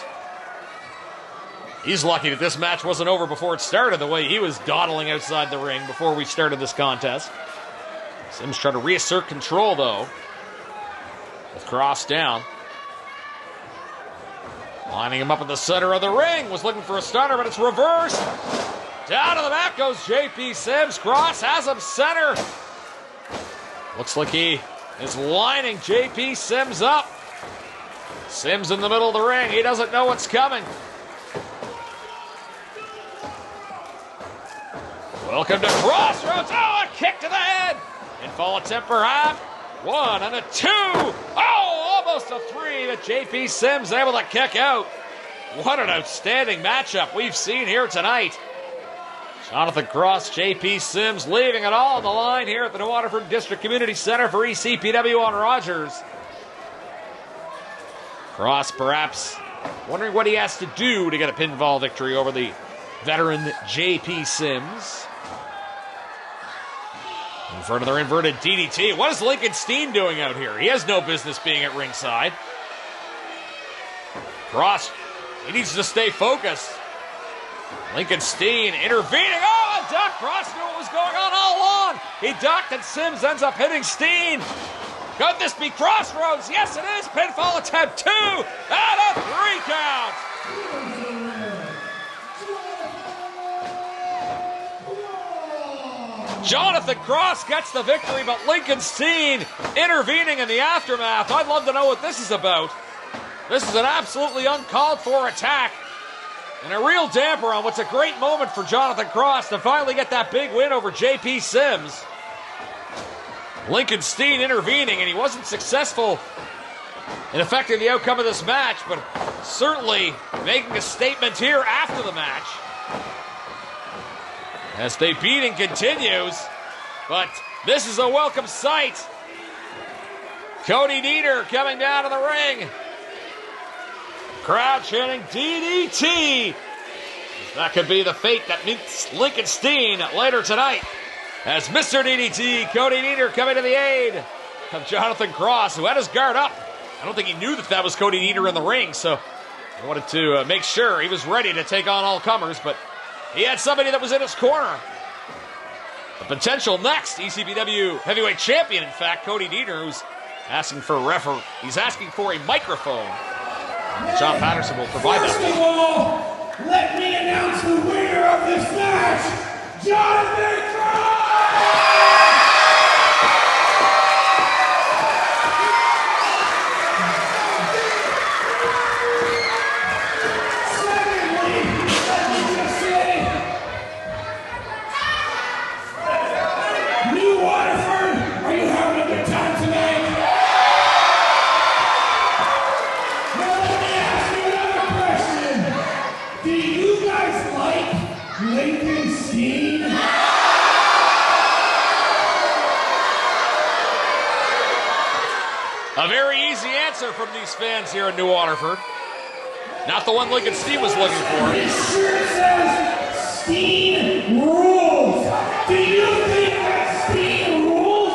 He's lucky that this match wasn't over before it started, the way he was dawdling outside the ring before we started this contest. Sims trying to reassert control, though, with Cross down. Lining him up in the center of the ring. Was looking for a stunner, but it's reversed. Down to the mat goes JP Sims. Cross has him center. Looks like he is lining JP Sims up. Sims in the middle of the ring. He doesn't know what's coming. Welcome to Crossroads. Oh, a kick to the head. Infall attempt perhaps. 1 and a 2. Oh, almost a 3, but JP Sims able to kick out. What an outstanding matchup we've seen here tonight. Jonathan Cross, J.P. Sims leaving it all on the line here at the New Waterford District Community Center for ECPW on Rogers. Cross perhaps wondering what he has to do to get a pinfall victory over the veteran J.P. Sims. In front of their inverted DDT. What is Lincoln Steen doing out here? He has no business being at ringside. Cross, he needs to stay focused. Lincoln Steen intervening. Oh, a duck. Cross knew what was going on all along. He ducked and Sims ends up hitting Steen. Could this be Crossroads? Yes, it is. Pinfall attempt 2 and a 3 count. Jonathan Cross gets the victory, but Lincoln Steen intervening in the aftermath. I'd love to know what this is about. This is an absolutely uncalled for attack and a real damper on what's a great moment for Jonathan Cross to finally get that big win over J.P. Sims. Lincoln Steen intervening, and he wasn't successful in affecting the outcome of this match, but certainly making a statement here after the match. As the beating continues, but this is a welcome sight. Cody Nieder coming down to the ring. Crowd chanting DDT. That could be the fate that meets Lincoln Steen later tonight. As Mr. DDT, Cody Nieder coming to the aid of Jonathan Cross, who had his guard up. I don't think he knew that was Cody Nieder in the ring, so he wanted to make sure he was ready to take on all comers, but he had somebody that was in his corner. The potential next ECPW heavyweight champion, in fact, Cody Nieder, who's asking for he's asking for a microphone. John Patterson will provide that. First of all, let me announce the winner of this match, Jonathan Cross! A very easy answer from these fans here in New Waterford. Not the one Lincoln Steen was looking for. It sure says Steen rules. Do you think that Steen rules?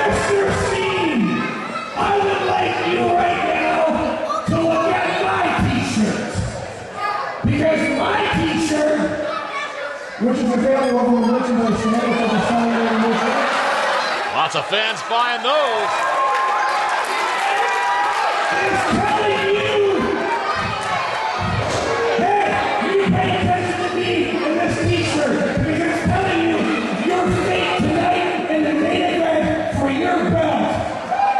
Mr. Steen, I would like you right now to look at my t-shirt. Because my t-shirt, which is available on the merchandise tonight for the Saturday edition. Lots of fans buying those. It's telling you, hey, you pay attention to me in this t-shirt because it's telling you your fate tonight in the main event for your belt.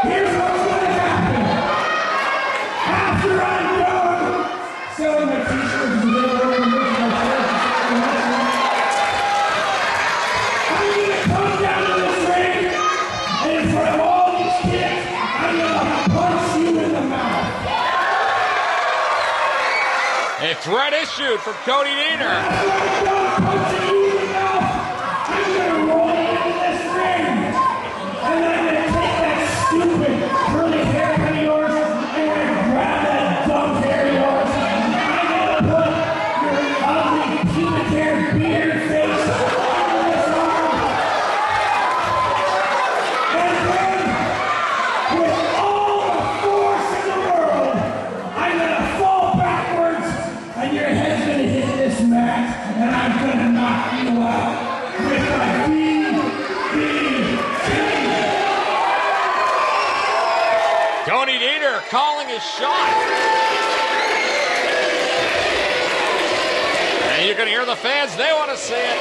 Here's what's going to happen. After I'm done selling my t-shirts and available on the merchandise tonight, I'm going to come down to this ring, and in front of all these kids, I'm going to punch you in the mouth. A threat issued from Cody Nieder. After I'm done punching you in the mouth, I'm going to roll you into this ring, and then I'm going to take that stupid curly haircut of yours, and I'm going to grab that dumb hair of yours, and I'm going to put your ugly pubic hair beard face on this arm. And then, with all the force in the world, I'm going to fall backwards, and your head's going to hit this mat, and I'm going to knock you out with my DDT. Cody Nieder calling his shot. And you can hear the fans, they want to see it.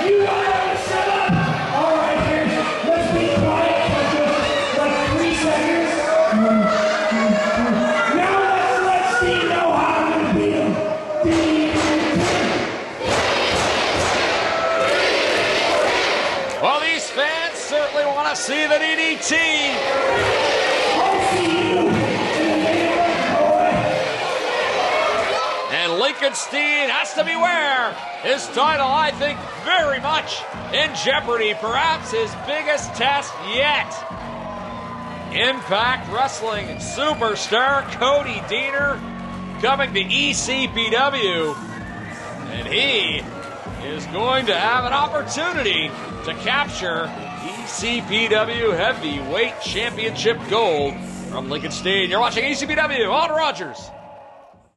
You gotta shut up! Alright, here, let's be quiet for just like 3 seconds. Now let's let Steve know how I'm gonna beat him. Well, the certainly want to see the DDT. And Lincoln Steen has to beware. His title, I think, very much in jeopardy. Perhaps his biggest test yet. Impact Wrestling superstar Cody Deaner coming to ECPW. And he is going to have an opportunity to capture ECPW Heavyweight Championship gold from Lincoln Steen. You're watching ECPW on Rogers.